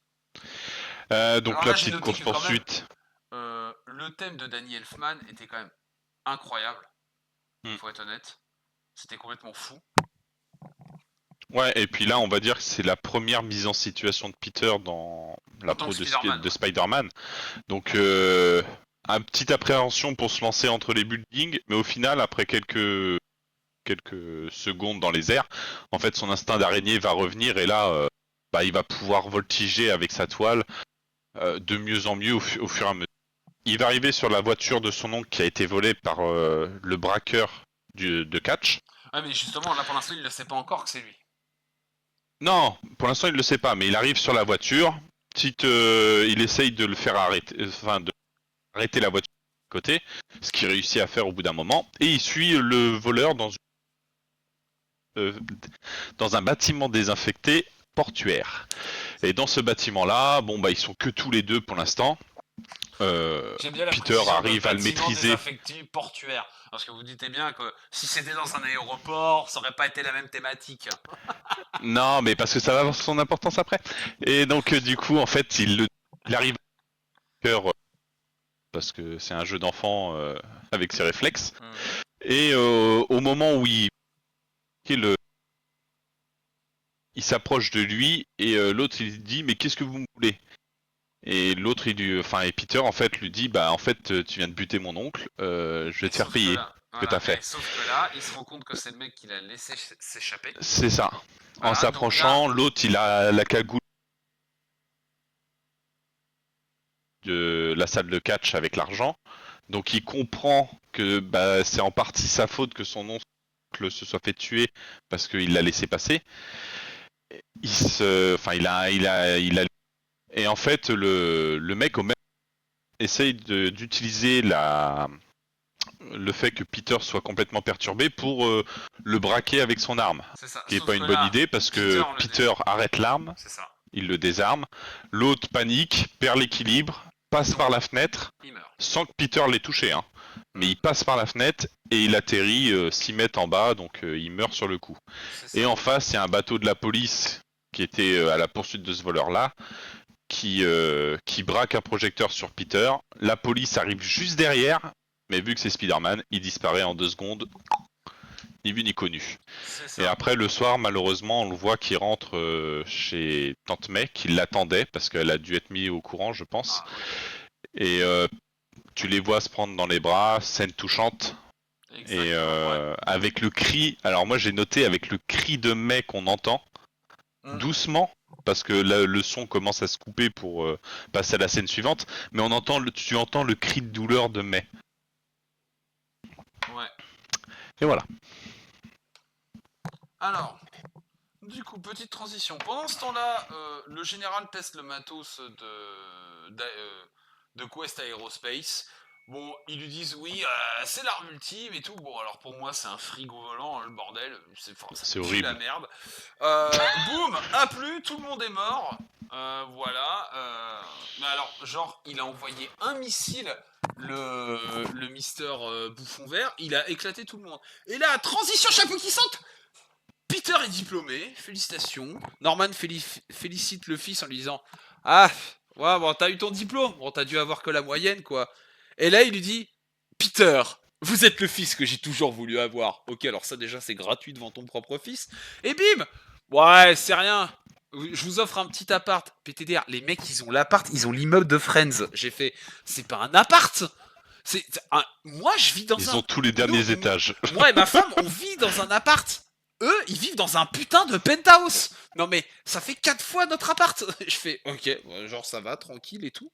Donc Alors la là, j'ai petite noté que quand même, course-poursuite. le thème de Danny Elfman était quand même incroyable. Faut être honnête. C'était complètement fou. Ouais, et puis là, on va dire que c'est la première mise en situation de Peter dans la En tant peau que Spider-Man, de ouais. Spider-Man. Donc, une petite appréhension pour se lancer entre les buildings, mais au final, après quelques secondes dans les airs, en fait, son instinct d'araignée va revenir et là, il va pouvoir voltiger avec sa toile de mieux en mieux au fur et à mesure. Il va arriver sur la voiture de son oncle qui a été volée par le braqueur de Catch. Ah, mais justement, là pour l'instant, il ne sait pas encore que c'est lui. Non, pour l'instant, il ne le sait pas, mais il arrive sur la voiture. Il essaye de le faire arrêter, enfin, de arrêter la voiture de côté, ce qu'il réussit à faire au bout d'un moment, et il suit le voleur euh, dans un bâtiment désinfecté portuaire. Et dans ce bâtiment-là, ils sont que tous les deux pour l'instant. J'aime bien la Peter précision de arrive à le bâtiment maîtriser. désaffecté portuaire. Parce que vous dites bien que si c'était dans un aéroport, ça aurait pas été la même thématique. Non, mais parce que ça va avoir son importance après. Et donc, du coup, en fait, il arrive à cœur parce que c'est un jeu d'enfant avec ses réflexes. Et au moment où il s'approche de lui et l'autre il dit mais qu'est-ce que vous me voulez? Et l'autre et Peter en fait lui dit en fait tu viens de buter mon oncle, je vais Et te faire sauf que payer là, ce que t'as voilà, fait. sauf que là, il se rend compte que c'est le mec qui l'a laissé s'échapper. C'est ça. En Voilà, donc là, s'approchant, l'autre il a la cagoule de la salle de catch avec l'argent. Donc il comprend que c'est en partie sa faute que son oncle se soit fait tuer parce qu'il l'a laissé passer. Il a et en fait le mec au même essaye d'utiliser le fait que Peter soit complètement perturbé pour le braquer avec son arme. c'est ça. Qui est Sauf pas que une bonne là, idée parce que Peter arrête l'arme, c'est ça. il le désarme, l'autre panique, perd l'équilibre, passe par la fenêtre, Il meurt. sans que Peter l'ait touché, hein. Mais il passe par la fenêtre et il atterrit 6 mètres en bas, donc il meurt sur le coup. Et en face, il y a un bateau de la police qui était à la poursuite de ce voleur-là, qui braque un projecteur sur Peter. La police arrive juste derrière, mais vu que c'est Spider-Man, il disparaît en 2 secondes, ni vu ni connu. Et après, le soir, malheureusement, on le voit qui rentre chez Tante May, qui l'attendait, parce qu'elle a dû être mise au courant, je pense. Ah, ouais. Et tu les vois se prendre dans les bras, scène touchante. Exactement, Et avec le cri, alors moi j'ai noté avec le cri de May qu'on entend, doucement, parce que le son commence à se couper pour passer à la scène suivante, mais tu entends le cri de douleur de Mai. Ouais. Et voilà. Alors, du coup, petite transition. Pendant ce temps-là, le général teste le matos de Quest Aerospace. Bon, ils lui disent oui, c'est l'arme ultime et tout. Bon, alors pour moi, c'est un frigo volant, hein, le bordel. Ça C'est pue la horrible. merde. Boum, a plu, tout le monde est mort. Voilà. Mais alors, genre, il a envoyé un missile, le Mister Bouffon Vert. Il a éclaté tout le monde. Et là, transition, chapeau qui saute. Peter est diplômé, félicitations. Norman félicite le fils en lui disant ah, ouais, bon, t'as eu ton diplôme, bon, t'as dû avoir que la moyenne, quoi. Et là, il lui dit Peter, vous êtes le fils que j'ai toujours voulu avoir. Ok, alors ça, déjà, c'est gratuit devant ton propre fils. Et bim ouais, c'est rien. Je vous offre un petit appart. PTDR, les mecs, ils ont l'appart, ils ont l'immeuble de Friends. J'ai fait c'est pas un appart. Moi, je vis dans Ils un. ont tous les derniers étages. Moi et ma femme, on vit dans un appart. Eux, ils vivent dans un putain de penthouse. Non mais, ça fait 4 fois notre appart. Je fais, ok, genre ça va, tranquille et tout.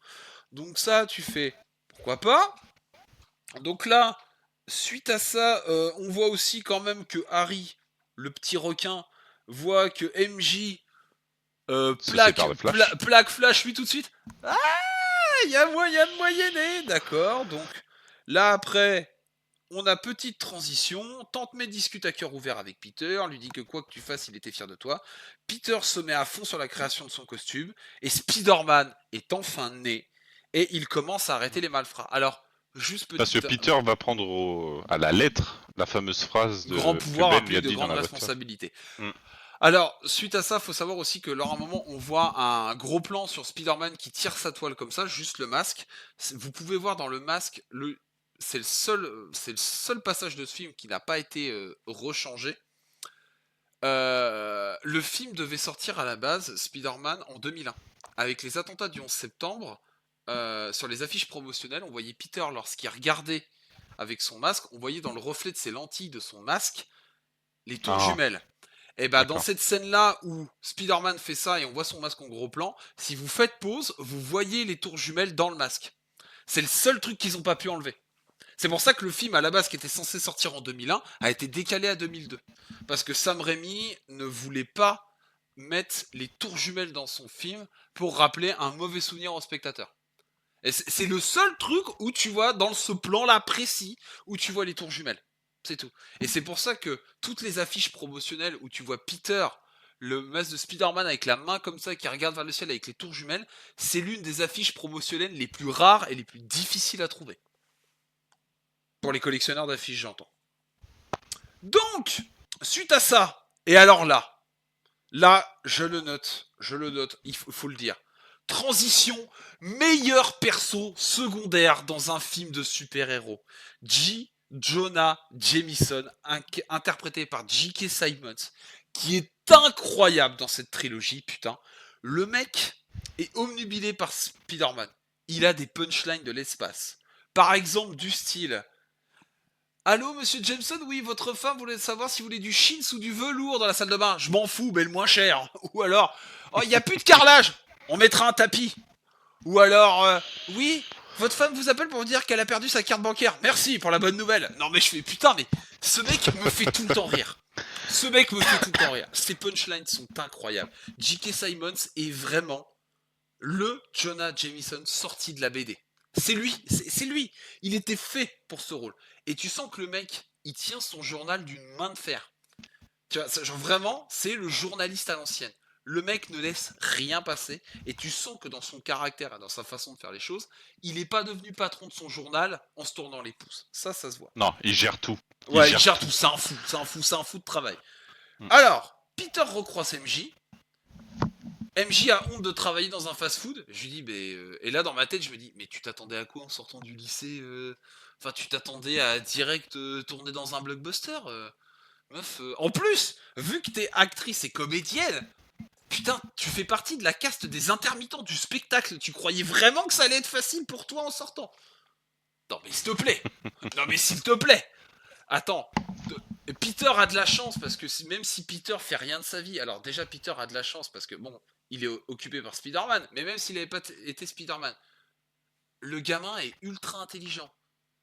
Donc ça, tu fais, pourquoi pas. Donc là, suite à ça, on voit aussi quand même que Harry, le petit requin, voit que MJ Se sépare de Flash. plaque Flash lui tout de suite. Ah, il y a moyen de moyenner, d'accord. Donc là après, on a petite transition. Tante May discute à cœur ouvert avec Peter, lui dit que quoi que tu fasses, il était fier de toi. Peter se met à fond sur la création de son costume et Spider-Man est enfin né et il commence à arrêter les malfrats. Alors, juste Parce que petite Peter va prendre à la lettre la fameuse phrase grand que pouvoir Ben lui implique a de dit dans grandes la voiture. responsabilités. Mm. Alors, suite à ça, faut savoir aussi que lors un moment, on voit un gros plan sur Spider-Man qui tire sa toile comme ça, juste le masque. Vous pouvez voir dans le masque, c'est le seul passage de ce film qui n'a pas été rechangé. Le film devait sortir à la base, Spider-Man, en 2001. Avec les attentats du 11 septembre, sur les affiches promotionnelles, on voyait Peter lorsqu'il regardait avec son masque, on voyait dans le reflet de ses lentilles de son masque les tours Ah, jumelles. Et bah dans d'accord. cette scène-là où Spider-Man fait ça et on voit son masque en gros plan, si vous faites pause, vous voyez les tours jumelles dans le masque. C'est le seul truc qu'ils n'ont pas pu enlever. C'est pour ça que le film à la base qui était censé sortir en 2001 a été décalé à 2002. Parce que Sam Raimi ne voulait pas mettre les tours jumelles dans son film pour rappeler un mauvais souvenir au spectateur. Et c'est le seul truc où tu vois dans ce plan-là précis où tu vois les tours jumelles. C'est tout. Et c'est pour ça que toutes les affiches promotionnelles où tu vois Peter, le masque de Spider-Man avec la main comme ça qui regarde vers le ciel avec les tours jumelles, c'est l'une des affiches promotionnelles les plus rares et les plus difficiles à trouver. Pour les collectionneurs d'affiches, j'entends. Donc, suite à ça, et alors là, je le note, il faut le dire. Transition, meilleur perso secondaire dans un film de super-héros. J. Jonah Jameson, interprété par J.K. Simmons, qui est incroyable dans cette trilogie, putain. Le mec est omnubilé par Spider-Man. Il a des punchlines de l'espace. Par exemple, du style allô, monsieur Jameson, oui, votre femme voulait savoir si vous voulez du chintz ou du velours dans la salle de bain. Je m'en fous, mais le moins cher. Ou alors, oh, il n'y a plus de carrelage. On mettra un tapis. Ou alors, oui, votre femme vous appelle pour vous dire qu'elle a perdu sa carte bancaire. Merci pour la bonne nouvelle. Non, mais je fais putain, mais ce mec me fait tout le temps rire. Ce mec me fait tout le temps rire. Ses punchlines sont incroyables. J.K. Simmons est vraiment le Jonah Jameson sorti de la BD. C'est lui, c'est lui. Il était fait pour ce rôle. Et tu sens que le mec, il tient son journal d'une main de fer. Tu vois, genre vraiment, c'est le journaliste à l'ancienne. Le mec ne laisse rien passer, et tu sens que dans son caractère et dans sa façon de faire les choses, il n'est pas devenu patron de son journal en se tournant les pouces. Ça se voit. Non, il gère tout. Ouais, il gère tout, c'est un fou de travail. Alors, Peter recroise MJ. MJ a honte de travailler dans un fast-food. Je lui dis, et là dans ma tête, je me dis, mais tu t'attendais à quoi en sortant du lycée Enfin, tu t'attendais à direct tourner dans un blockbuster Meuf, en plus, vu que t'es actrice et comédienne, putain, tu fais partie de la caste des intermittents du spectacle. Tu croyais vraiment que ça allait être facile pour toi en sortant Non mais s'il te plaît. Non mais s'il te plaît. Attends. Peter a de la chance parce que même si Peter fait rien de sa vie, alors déjà Peter a de la chance parce que bon, il est occupé par Spider-Man, mais même s'il n'avait pas été Spider-Man, le gamin est ultra intelligent.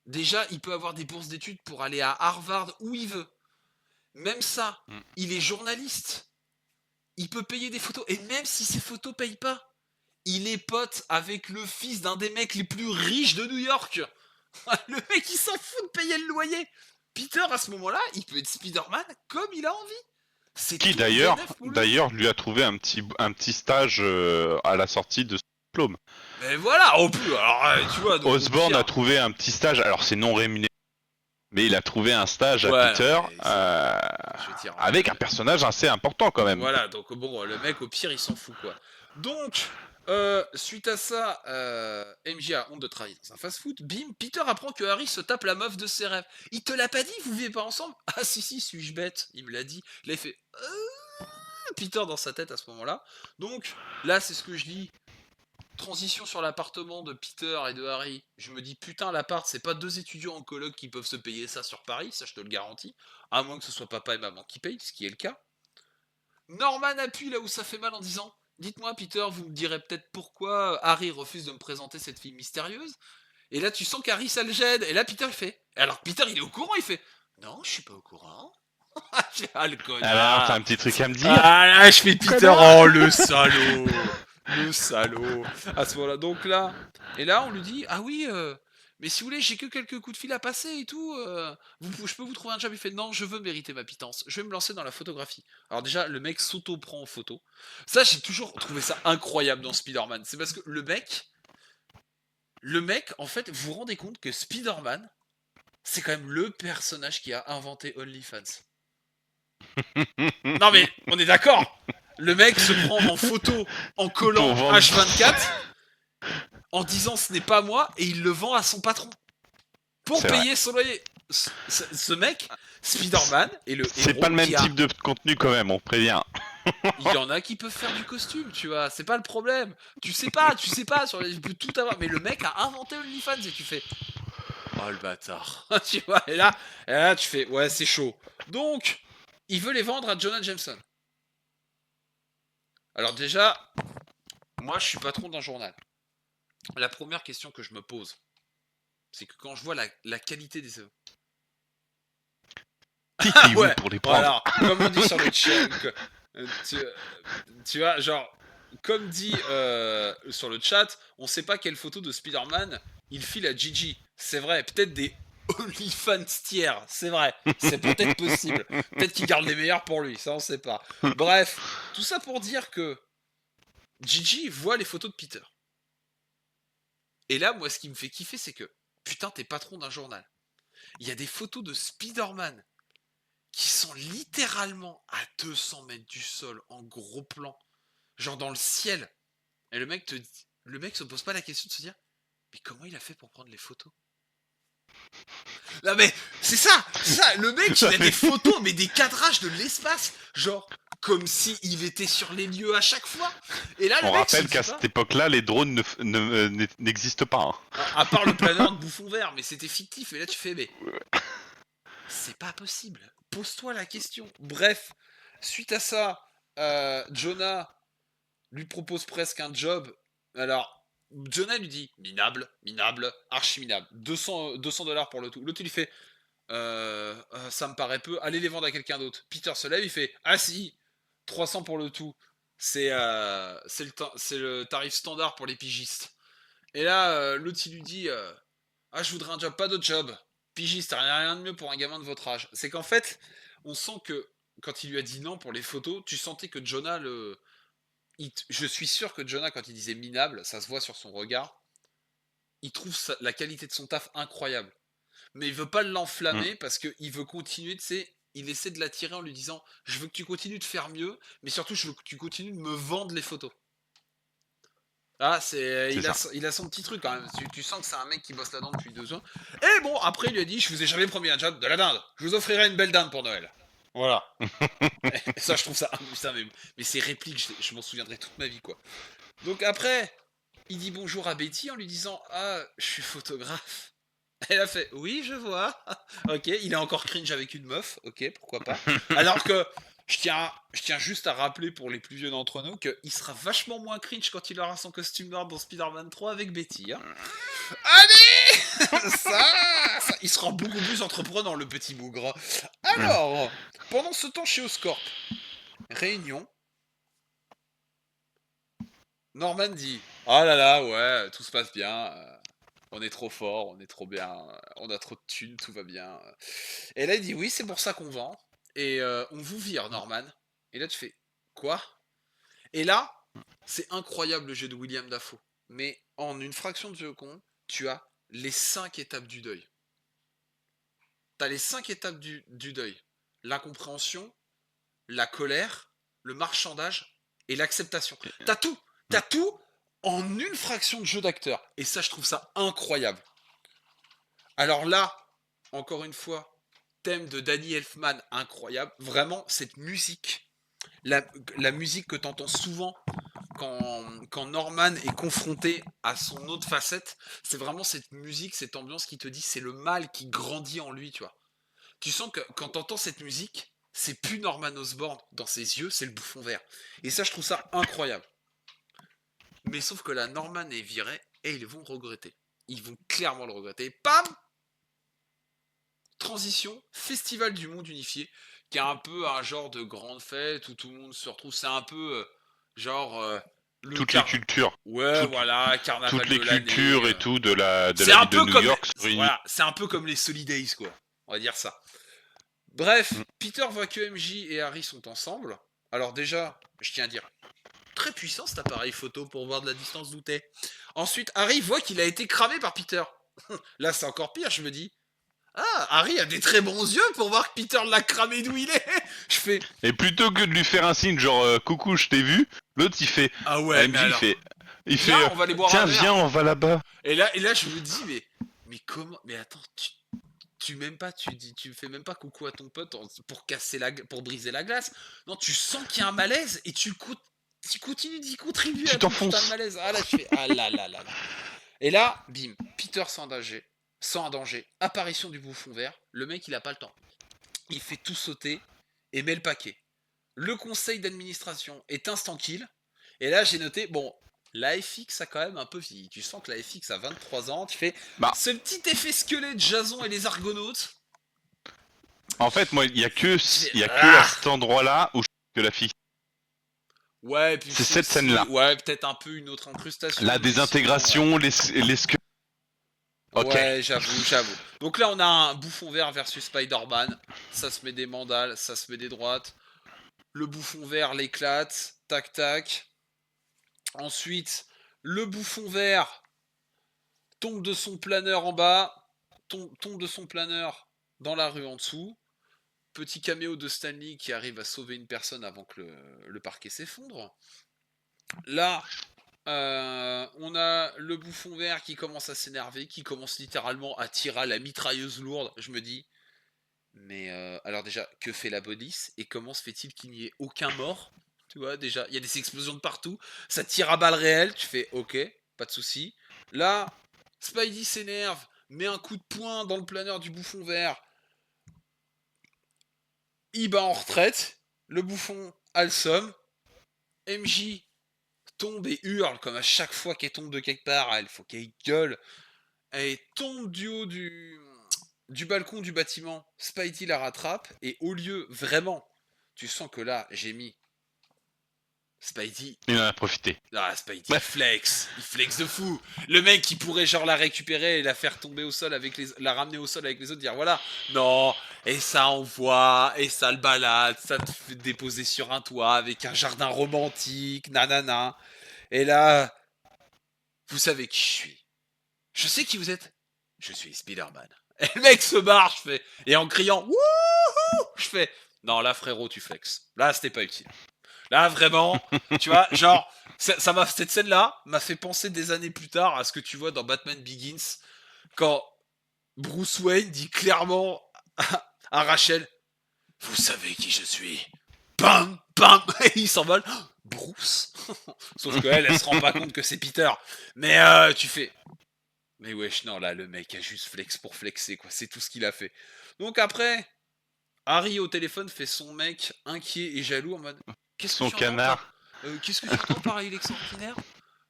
Déjà, il peut avoir des bourses d'études pour aller à Harvard où il veut. Même ça, Mm. il est journaliste. Il peut payer des photos. Et même si ces photos payent pas, il est pote avec le fils d'un des mecs les plus riches de New York. Le mec, il s'en fout de payer le loyer. Peter, à ce moment-là, il peut être Spider-Man comme il a envie. C'est Qui tout bénef pour lui. d'ailleurs lui a trouvé un petit stage à la sortie de son diplôme. Mais voilà, au plus, alors tu vois, donc au Osborn a pire. trouvé un petit stage, alors c'est non rémunéré, mais il a trouvé un stage à Ouais, Peter je veux dire, avec un personnage assez important quand même. voilà, donc bon, le mec au pire il s'en fout quoi. Donc, suite à ça, MJ a honte de travailler dans un fast-food. Bim, Peter apprend que Harry se tape la meuf de ses rêves. Il te l'a pas dit, vous vivez pas ensemble? Ah si si, suis-je bête? Il me l'a dit. Là il fait Peter dans sa tête à ce moment-là. Donc là c'est ce que je dis. Transition sur l'appartement de Peter et de Harry. Je me dis putain l'appart c'est pas deux étudiants en coloc qui peuvent se payer ça sur Paris, ça je te le garantis. À moins que ce soit papa et maman qui payent, ce qui est le cas. Norman appuie là où ça fait mal en disant dites-moi Peter, vous me direz peut-être pourquoi Harry refuse de me présenter cette fille mystérieuse. Et là tu sens qu'Harry ça le gêne. Et là Peter il fait. Alors Peter il est au courant, il fait non je suis pas au courant. Ah le Alors t'as connard. un petit truc à me dire? Ah là je fais Peter, oh le salaud. Le salaud. À ce moment-là. Donc là. Et là on lui dit ah oui mais si vous voulez, j'ai que quelques coups de fil à passer et tout. Je peux vous trouver un job. Il fait non, je veux mériter ma pitance. Je vais me lancer dans la photographie. Alors déjà, le mec s'auto-prend en photo. Ça, j'ai toujours trouvé ça incroyable dans Spider-Man. C'est parce que le mec, en fait, vous vous rendez compte que Spider-Man, c'est quand même le personnage qui a inventé OnlyFans. Non mais, on est d'accord. Le mec se prend en photo en Pour collant vendre. H24 en disant ce n'est pas moi et il le vend à son patron. Pour C'est vrai. payer son loyer. Ce mec, Spider-Man, est le C'est héros pas le même qui a. type de contenu quand même, on prévient. Il y en a qui peuvent faire du costume, tu vois, c'est pas le problème. Tu sais pas, il peut tout avoir. Mais le mec a inventé OnlyFans et tu fais. Oh le bâtard. Tu vois, et là, tu fais. Ouais, c'est chaud. Donc, il veut les vendre à Jonah Jameson. Alors, déjà, moi je suis patron d'un journal. La première question que je me pose, c'est que quand je vois la qualité des œuvres. Qui Ah t'es où ouais, pour les prendre? voilà, comme on dit sur le chat, tu, tu vois, genre, comme dit sur le chat, on sait pas quelle photo de Spider-Man il file à Gigi. C'est vrai, peut-être des OnlyFans tiers, c'est vrai, c'est peut-être possible. Peut-être qu'il garde les meilleurs pour lui, ça on sait pas. Bref, tout ça pour dire que Gigi voit les photos de Peter. Et là, moi, ce qui me fait kiffer, c'est que, putain, t'es patron d'un journal. Il y a des photos de Spider-Man qui sont littéralement à 200 mètres du sol, en gros plan, genre dans le ciel. Et le mec se pose pas la question de se dire, mais comment il a fait pour prendre les photos? Non mais, c'est ça, le mec il a des photos, mais des cadrages de l'espace, genre, comme si il était sur les lieux à chaque fois. Et là, le On mec se rappelle dit qu'à pas, cette époque-là, les drones n'existent pas. Hein. à part le planeur de bouffon vert, mais c'était fictif, et là tu fais, mais c'est pas possible. Pose-toi la question. Bref, suite à ça, Jonah lui propose presque un job. Alors, Jonah lui dit minable, minable, archi minable. 200 $200 pour le tout. L'autre il lui fait ça me paraît peu, allez les vendre à quelqu'un d'autre. Peter se lève, il fait ah si, 300 pour le tout. C'est le tarif standard pour les pigistes. Et là, l'autre il lui dit ah, je voudrais un job, pas de job. Pigiste, rien de mieux pour un gamin de votre âge. C'est qu'en fait, on sent que quand il lui a dit non pour les photos, tu sentais que Jonah je suis sûr que Jonah, quand il disait minable, ça se voit sur son regard, il trouve la qualité de son taf incroyable. Mais il veut pas Mm. l'enflammer parce qu'il veut continuer, tu sais, il essaie de l'attirer en lui disant je veux que tu continues de faire mieux, mais surtout je veux que tu continues de me vendre les photos. Ah, C'est ça. il a son petit truc quand même. Tu sens que c'est un mec qui bosse là-dedans depuis 2 ans. Et bon, après, il lui a dit je vous ai jamais promis un job, de la dinde. Je vous offrirai une belle dinde pour Noël. Voilà. Et ça, je trouve ça mais ces répliques, je m'en souviendrai toute ma vie, quoi. Donc après, il dit bonjour à Betty en lui disant ah, je suis photographe. Elle a fait oui, je vois. Ok, il est encore cringe avec une meuf. Ok, pourquoi pas. Alors que je tiens juste à rappeler pour les plus vieux d'entre nous qu'il sera vachement moins cringe quand il aura son costume noir dans Spider-Man 3 avec Betty. Hein. Allez il sera beaucoup plus entreprenant, le petit bougre. Alors, pendant ce temps chez Oscorp, réunion, Norman dit ah là là, ouais, tout se passe bien. On est trop fort, on est trop bien, on a trop de thunes, tout va bien. Et là, il dit oui, c'est pour ça qu'on vend. Et on vous vire, Norman. Et là, tu fais quoi? Et là, c'est incroyable le jeu de William Dafoe. Mais en une fraction de seconde, tu as les 5 étapes du deuil. T'as les 5 étapes du deuil. L'incompréhension, la colère, le marchandage et l'acceptation. T'as tout. T'as tout en une fraction de jeu d'acteur. Et ça, je trouve ça incroyable. Alors là, encore une fois, thème de Danny Elfman incroyable. Vraiment, cette musique, la musique que tu entends souvent quand Norman est confronté à son autre facette, c'est vraiment cette musique, cette ambiance qui te dit c'est le mal qui grandit en lui, tu vois. Tu sens que quand tu entends cette musique, c'est plus Norman Osborn dans ses yeux, c'est le bouffon vert. Et ça, je trouve ça incroyable. Mais sauf que là, Norman est viré et ils vont regretter. Ils vont clairement le regretter. Pam! Transition, Festival du Monde Unifié, qui est un peu un genre de grande fête où tout le monde se retrouve. C'est un peu genre le Toutes les cultures, Ouais, toutes, voilà, toutes carnaval de les l'année. cultures et tout de C'est la un ville de peu New comme York se réunissent. voilà, c'est un peu comme les Solidays quoi. On va dire ça. Bref, Peter voit que MJ et Harry sont ensemble. Alors déjà, je tiens à dire très puissant cet appareil photo pour voir de la distance d'où t'es. Ensuite, Harry voit qu'il a été cramé par Peter. Là, c'est encore pire, je me dis. Ah, Harry a des très bons yeux pour voir que Peter l'a cramé d'où il est. Je fais Et plutôt que de lui faire un signe genre coucou, je t'ai vu, l'autre il fait ah ouais, mais MJ alors il fait viens, on va aller boire un tiens viens verre. on va là-bas. Et là je me dis mais comment mais attends, tu même pas tu fais même pas coucou à ton pote pour casser pour briser la glace. Non, tu sens qu'il y a un malaise et tu continues d'y contribuer Tu à ton putain de t'enfonces. malaise. Ah là je fais ah là là là là. Et là, bim, Peter sans un danger, apparition du bouffon vert, le mec il a pas le temps. Il fait tout sauter et met le paquet. Le conseil d'administration est instant kill. Et là, j'ai noté, bon, la FX a quand même un peu vieilli. Tu sens que la FX a 23 ans. Tu fais Bah ce petit effet squelette de Jason et les Argonautes. en fait moi il y a que à Ah cet endroit-là où je trouve que la fille ouais, et puis c'est c'est cette aussi. scène-là. Ouais, peut-être un peu une autre incrustation. La Mais sinon, désintégration, les Ok. ouais, j'avoue. Donc là, on a un bouffon vert versus Spider-Man. Ça se met des mandales, ça se met des droites. Le bouffon vert l'éclate. Tac, tac. Ensuite, le bouffon vert tombe de son planeur en bas, tombe de son planeur dans la rue en dessous. Petit caméo de Stanley qui arrive à sauver une personne avant que le parquet s'effondre. Là, on a le bouffon vert qui commence à s'énerver, qui commence littéralement à tirer à la mitrailleuse lourde. Je me dis, mais alors déjà, que fait la police et comment se fait-il qu'il n'y ait aucun mort? Tu vois, déjà, il y a des explosions de partout, ça tire à balles réelles, tu fais ok, pas de souci. Là, Spidey s'énerve, met un coup de poing dans le planeur du bouffon vert, il bat en retraite, le bouffon a le somme, MJ tombe et hurle comme à chaque fois qu'elle tombe de quelque part, il faut qu'elle gueule, elle tombe du haut du balcon du bâtiment, Spidey la rattrape, et au lieu, vraiment, tu sens que là, j'ai mis Spidey. Il en a profité. Ah, Spidey, Ouais. il flex de fou. Le mec qui pourrait genre la récupérer et la faire tomber au sol la ramener au sol avec les autres, dire voilà, non, et ça envoie, et ça le balade, ça te fait déposer sur un toit avec un jardin romantique, nanana. Et là, vous savez qui je suis. Je sais qui vous êtes. Je suis Spider-Man. Et le mec se barre, je fais, et en criant wouhou, je fais, non là frérot tu flex. Là c'était pas utile. Là, vraiment, tu vois, genre, cette scène-là m'a fait penser des années plus tard à ce que tu vois dans Batman Begins, quand Bruce Wayne dit clairement à Rachel, vous savez qui je suis. Bam, bam, et il s'envole. Bruce. Sauf qu'elle, elle se rend pas compte que c'est Peter. Mais tu fais, Mais wesh, non, là, le mec a juste flex pour flexer, quoi. C'est tout ce qu'il a fait. Donc après, Harry au téléphone fait son mec inquiet et jaloux en mode qu'est-ce que Son tu entends par canard. qu'est-ce que tu entends par il extraordinaire?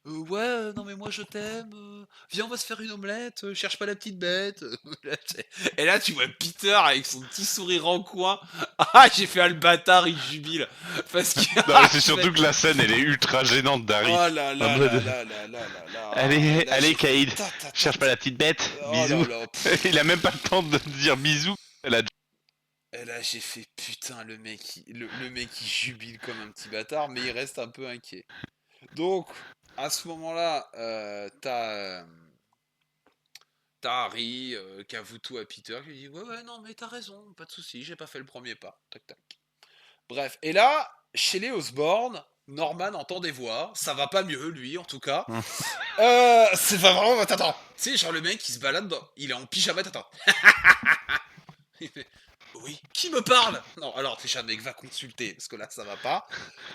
Ouais, non mais moi je t'aime. Viens, on va se faire une omelette. Cherche pas la petite bête. Et là, tu vois Peter avec son petit sourire en coin. Ah, j'ai fait le bâtard, il jubile parce que Non, mais c'est surtout que la scène, elle est ultra gênante d'Harry. oh là En là là mode, là là là là là. Et allez, là, allez, j'ai fait Caïd, ta ta ta cherche pas ta. la petite bête, Oh là bisous. là. Il a même pas le temps de dire bisous. Elle a... Et là, j'ai fait putain, le mec il jubile comme un petit bâtard, mais il reste un peu inquiet. Donc, à ce moment-là, t'as Harry qui avoue tout à Peter, qui lui dit ouais, ouais, non, mais t'as raison, pas de souci, j'ai pas fait le premier pas. Tac, tac. Bref, et là, chez les Osborne, Norman entend des voix, ça va pas mieux, lui, en tout cas. C'est pas vraiment. Attends, tu sais, genre le mec il se balade, il est en pyjama, attends. Il fait, oui, qui me parle? Non, alors déjà, mec, va consulter, parce que là, ça va pas.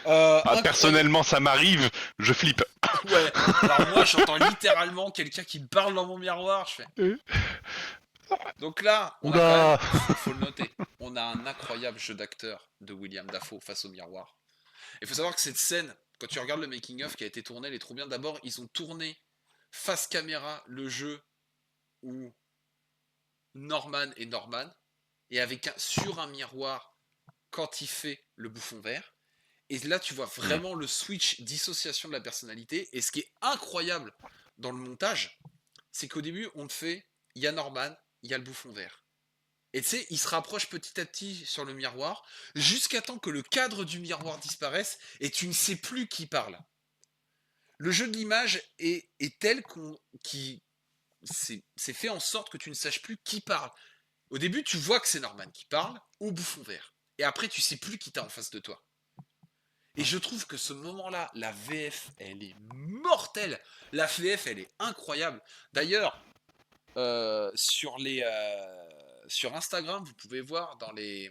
Ah, Incroyable. personnellement, ça m'arrive, je flippe. Ouais, alors moi, j'entends littéralement quelqu'un qui me parle dans mon miroir, je fais. Donc là, on a quand même, Oula. faut le noter, on a un incroyable jeu d'acteur de William Dafoe face au miroir. Il faut savoir que cette scène, quand tu regardes le making-of qui a été tourné, elle est trop bien. D'abord, ils ont tourné face caméra le jeu où Norman est Norman, et avec sur un miroir quand il fait le bouffon vert. Et là, tu vois Hmm. vraiment le switch dissociation de la personnalité. Et ce qui est incroyable dans le montage, c'est qu'au début, on te fait, il y a Norman, il y a le bouffon vert. Et tu sais, il se rapproche petit à petit sur le miroir, jusqu'à temps que le cadre du miroir disparaisse, et tu ne sais plus qui parle. Le jeu de l'image est tel qu'on, qui, c'est fait en sorte que tu ne saches plus qui parle. Au début, tu vois que c'est Norman qui parle au bouffon vert. Et après, tu sais plus qui t'as en face de toi. Et je trouve que ce moment-là, la VF, elle est mortelle. La VF, elle est incroyable. D'ailleurs, sur Instagram, vous pouvez voir dans les.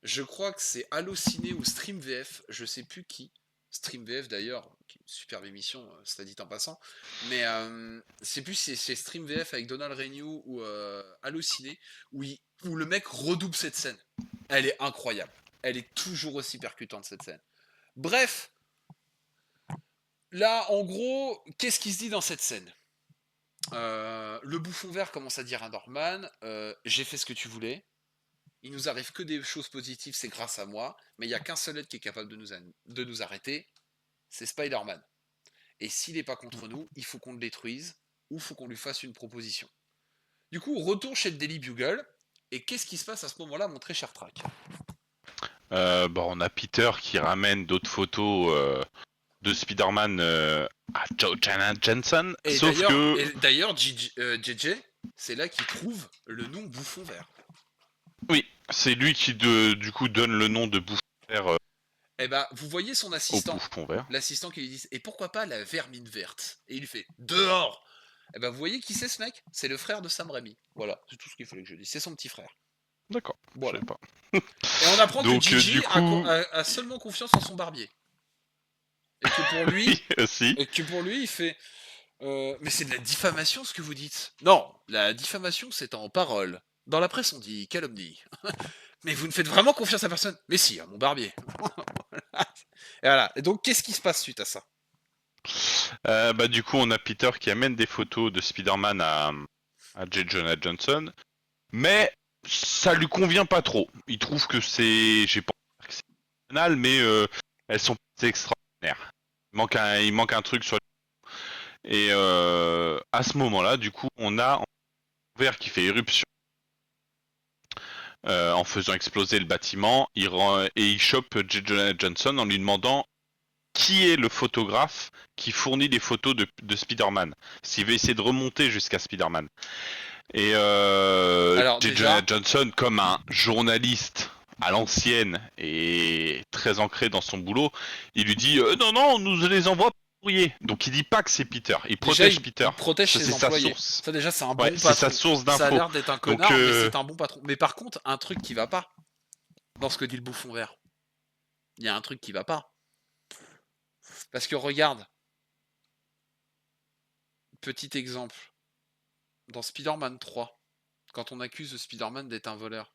Je crois que c'est Allociné ou Stream VF, je sais plus qui. Stream VF d'ailleurs, qui est une superbe émission, cela dit en passant. Mais c'est plus si c'est Stream VF avec Donald Renew ou Allociné, où le mec redouble cette scène. Elle est incroyable. Elle est toujours aussi percutante cette scène. Bref, là en gros, qu'est-ce qui se dit dans cette scène? Le bouffon vert commence à dire à Norman, j'ai fait ce que tu voulais, il nous arrive que des choses positives, c'est grâce à moi, mais il n'y a qu'un seul être qui est capable de nous arrêter, c'est Spider-Man. Et s'il n'est pas contre nous, il faut qu'on le détruise, ou il faut qu'on lui fasse une proposition. Du coup, retour chez le Daily Bugle, et qu'est-ce qui se passe à ce moment-là, mon très cher Track? Bon, on a Peter qui ramène d'autres photos de Spider-Man à Joe Jonah Jensen, Et sauf d'ailleurs, que JJ, c'est là qu'il trouve le nom Bouffon Vert. oui, c'est lui qui du coup donne le nom de Bouffon Vert Eh ben, vous voyez son au assistant, Bouffon Vert. l'assistant qui lui dit et pourquoi pas la vermine verte? Et il lui fait dehors. Eh ben, vous voyez qui c'est ce mec? C'est le frère de Sam Raimi. Voilà, c'est tout ce qu'il fallait que je dise. C'est son petit frère. D'accord, je Voilà. savais pas. Et on apprend que Donc Gigi du coup, a seulement confiance en son barbier. Et que pour lui, oui aussi. il fait mais c'est de la diffamation ce que vous dites. Non, la diffamation c'est en parole. Dans la presse on dit calomnie. Mais vous ne faites vraiment confiance à personne? Mais si, à mon barbier. Et voilà. Et donc qu'est-ce qui se passe suite à ça? Bah du coup, on a Peter qui amène des photos de Spider-Man à J. Jonah Johnson, mais ça lui convient pas trop. Il trouve que j'ai pas envie de dire que c'est banal, mais elles sont pas extraordinaires. Il manque un truc sur. Et à ce moment-là, du coup, on a un verre qui fait éruption en faisant exploser le bâtiment. Et il chope J. Jonah Johnson en lui demandant qui est le photographe qui fournit les photos de Spider-Man. S'il veut essayer de remonter jusqu'à Spider-Man. Et Alors J. Jonah déjà, Johnson, comme un journaliste à l'ancienne et très ancré dans son boulot, il lui dit non, non, on nous les envoie par courrier. Donc il dit pas que c'est Peter, il déjà protège Peter. il protège Ça, ses c'est sa employés. source. Ça déjà c'est un Ouais, bon c'est sa patron. source Ça a d'info. l'air d'être un Donc, connard, mais c'est un bon patron. Mais par contre, un truc qui va pas dans ce que dit le bouffon vert. Il y a un truc qui va pas. Parce que regarde, petit exemple. dans Spider-Man 3, quand on accuse Spider-Man d'être un voleur,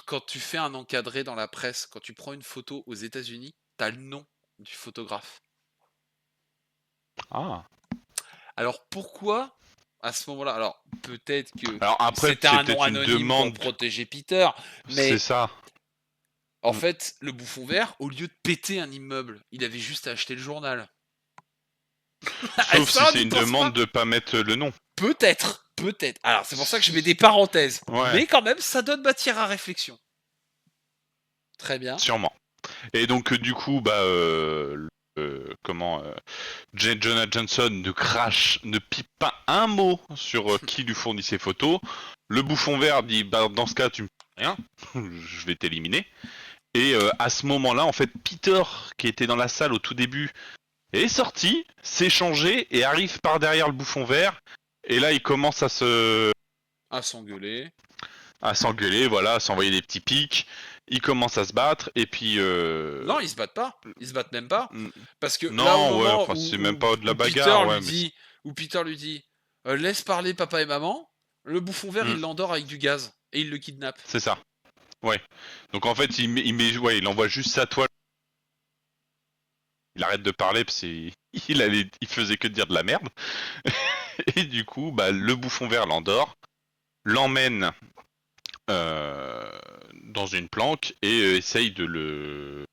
quand tu fais un encadré dans la presse, quand tu prends une photo aux États-Unis, t'as le nom du photographe. Ah. Alors pourquoi à ce moment-là? Alors peut-être que Alors après, c'était c'est un nom peut-être une anonyme pour demande. protéger Peter, C'est mais ça. en Mm. fait, le bouffon vert, au lieu de péter un immeuble, il avait juste à acheter le journal. Ah, Sauf si ça, on c'est n'y une pense demande pas. de pas mettre le nom. Peut-être, peut-être. Alors c'est pour ça que je mets des parenthèses. Ouais, Mais quand même, ça donne matière à réflexion. Très bien. sûrement. Et donc du coup, bah, Jonah Johnson ne crache, ne pipe pas un mot sur qui lui fournit ses photos. Le bouffon vert dit, bah dans ce cas, tu me fais rien, je vais t'éliminer. Et à ce moment-là, en fait, Peter, qui était dans la salle au tout début, est sorti, s'est changé et arrive par derrière le bouffon vert. Et là, il commence À s'engueuler. à s'engueuler, voilà, à s'envoyer des petits pics. Il commence à se battre et puis Non, ils se battent pas. Ils se battent même pas. Parce que là, au non, ouais, moment enfin c'est même pas de la où Peter bagarre, lui ouais, mais dit, laisse parler papa et maman, le bouffon vert, Hmm, il l'endort avec du gaz. Et il le kidnappe. c'est ça. Ouais. Donc en fait, ouais, il envoie juste sa toile. Il arrête de parler parce qu'il il faisait que dire de la merde. Et du coup, bah, le bouffon vert l'endort, l'emmène euh, dans une planque et essaye de lui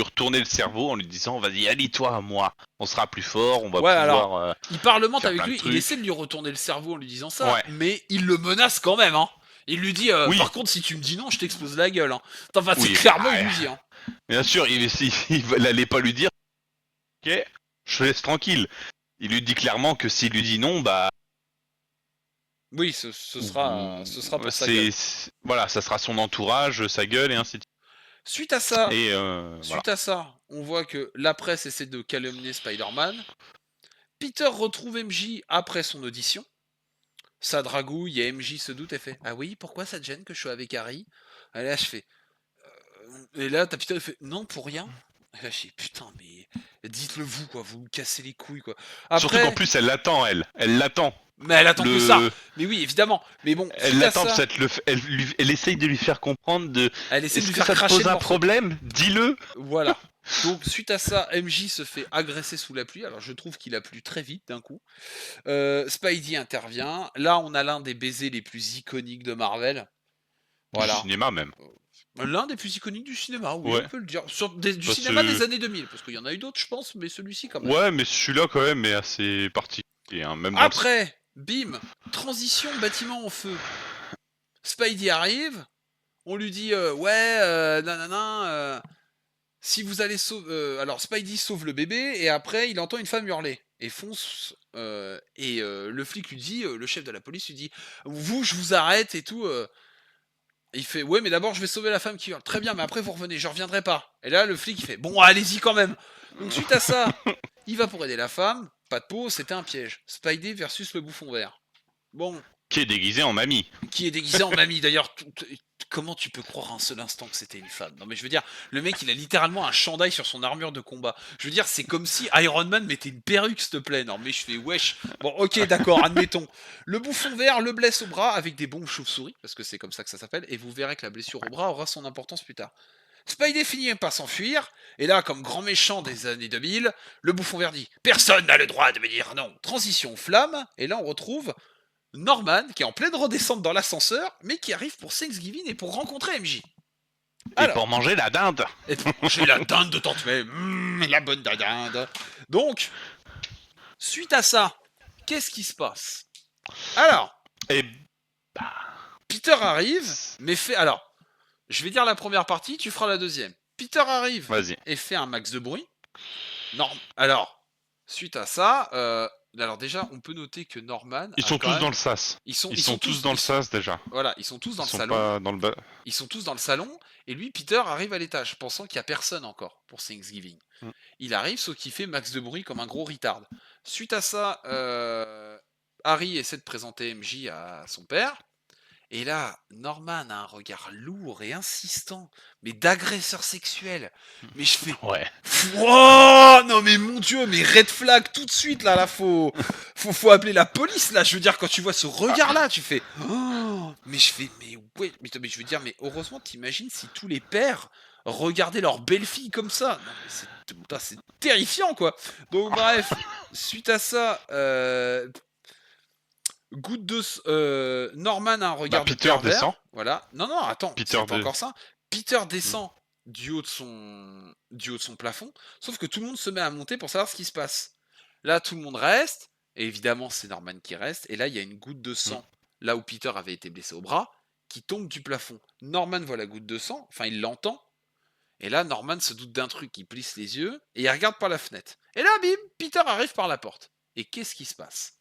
retourner le cerveau en lui disant vas-y allie-toi à moi, on sera plus fort, on va Ouais, alors, pouvoir il parlemente faire avec plein de lui, il essaie trucs. de lui retourner le cerveau en lui disant ça, Ouais, mais il le menace quand même, hein. Il lui dit, oui, par contre, si tu me dis non, je t'explose la gueule, hein. Enfin, c'est oui, clairement, il lui dit, hein. bien sûr, il allait pas lui dire ok, je te laisse tranquille. Il lui dit clairement que s'il lui dit non, bah Oui, ce sera pour sa gueule. voilà, ça sera son entourage, sa gueule et ainsi de Suite à suite. ça, Et voilà. on voit que la presse essaie de calomnier Spider-Man. Peter retrouve MJ après son audition. Ça dragouille et MJ se doute et fait ah oui, pourquoi ça te gêne que je sois avec Harry? Et là, je fais. Et là, t'as Peter qui fait non, pour rien. Et là, je dis putain, mais dites-le vous, quoi, vous me cassez les couilles, quoi. Surtout qu'en Après, plus, elle l'attend, elle l'attend. mais elle attend que ça. Le, Mais oui, évidemment. Mais bon, Elle suite à l'attend parce ça, elle essaye de lui faire comprendre de. elle essaie de Est-ce lui que faire ça te cracher pose le un morceau. problème? Dis-le. Voilà. Donc, suite à ça, MJ se fait agresser sous la pluie. Alors, je trouve qu'il a plu très vite d'un coup. Spidey intervient. Là, on a l'un des baisers les plus iconiques de Marvel. Du Voilà. cinéma même. L'un des plus iconiques du cinéma, oui, on Ouais. peut le dire. Du Parce cinéma des que années 2000, parce qu'il y en a eu d'autres, je pense, mais celui-ci quand même. ouais, mais celui-là quand même est assez particulier, hein, même dans le. Après, bim, transition bâtiment en feu. Spidey arrive, on lui dit ouais, nanana, si vous allez sauver. Alors Spidey sauve le bébé et après il entend une femme hurler et fonce. Le flic lui dit, le chef de la police lui dit, vous, je vous arrête et tout. Il fait ouais, mais d'abord je vais sauver la femme qui hurle. Très bien, mais après vous revenez, je reviendrai pas. Et là le flic il fait bon, allez-y quand même. Donc suite à ça, il va pour aider la femme. Pas de peau, c'était un piège. Spidey versus le bouffon vert. Bon, Qui est déguisé en mamie. qui est déguisé en mamie. D'ailleurs, comment tu peux croire un seul instant que c'était une femme? Non mais je veux dire, le mec il a littéralement un chandail sur son armure de combat. Je veux dire, c'est comme si Iron Man mettait une perruque, s'il te plaît. Non mais je fais wesh. Bon ok d'accord, admettons. Le bouffon vert le blesse au bras avec des bombes chauves-souris, parce que c'est comme ça que ça s'appelle, et vous verrez que la blessure au bras aura son importance plus tard. Spidey finit par s'enfuir, et là, comme grand méchant des années 2000, le bouffon vert dit personne n'a le droit de me dire non. Transition flamme, et là on retrouve Norman, qui est en pleine redescente dans l'ascenseur, mais qui arrive pour Thanksgiving et pour rencontrer MJ. Et Alors, pour manger la dinde. et pour manger la dinde de Tante May, la bonne dinde. Donc, suite à ça, qu'est-ce qui se passe? Alors, Et Peter arrive, mais fait... Alors, je vais dire la première partie, tu feras la deuxième. Peter arrive vas-y. et fait un max de bruit. Non, alors, suite à ça, alors déjà, on peut noter que Norman Ils a sont quand tous même... dans le sas. Ils sont, Ils ils sont sont tous tous, dans le sas déjà. voilà, ils sont tous dans Ils le sont salon. pas dans le bas. Ils sont tous dans le salon, et lui, Peter, arrive à l'étage, pensant qu'il n'y a personne encore pour Thanksgiving. Mm. Il arrive, sauf qu'il fait max de bruit comme un gros retard. Suite à ça, Harry essaie de présenter MJ à son père, Et là, Norman a un regard lourd et insistant, mais d'agresseur sexuel. Mais je fais, Ouais. wow, non mais mon dieu, mais red flag tout de suite là, faut appeler la police là. Je veux dire, quand tu vois ce regard là, tu fais, oh, mais je fais, mais ouais, mais je veux dire, mais heureusement, t'imagines si tous les pères regardaient leur belle-fille comme ça. Non mais c'est terrifiant quoi. Donc bref, suite à ça, Norman a un Bah regard de Peter descend. pervers. Voilà. Non, non, attends, Peter c'est pas de... encore ça. Peter Hmm. descend du haut de son plafond, sauf que tout le monde se met à monter pour savoir ce qui se passe. Là, tout le monde reste, et évidemment, c'est Norman qui reste, et là, il y a une goutte de Hmm. sang, là où Peter avait été blessé au bras, qui tombe du plafond. Norman voit la goutte de sang, enfin, il l'entend, et là, Norman se doute d'un truc, il plisse les yeux, et il regarde par la fenêtre. Et là, bim, Peter arrive par la porte. Et qu'est-ce qui se passe?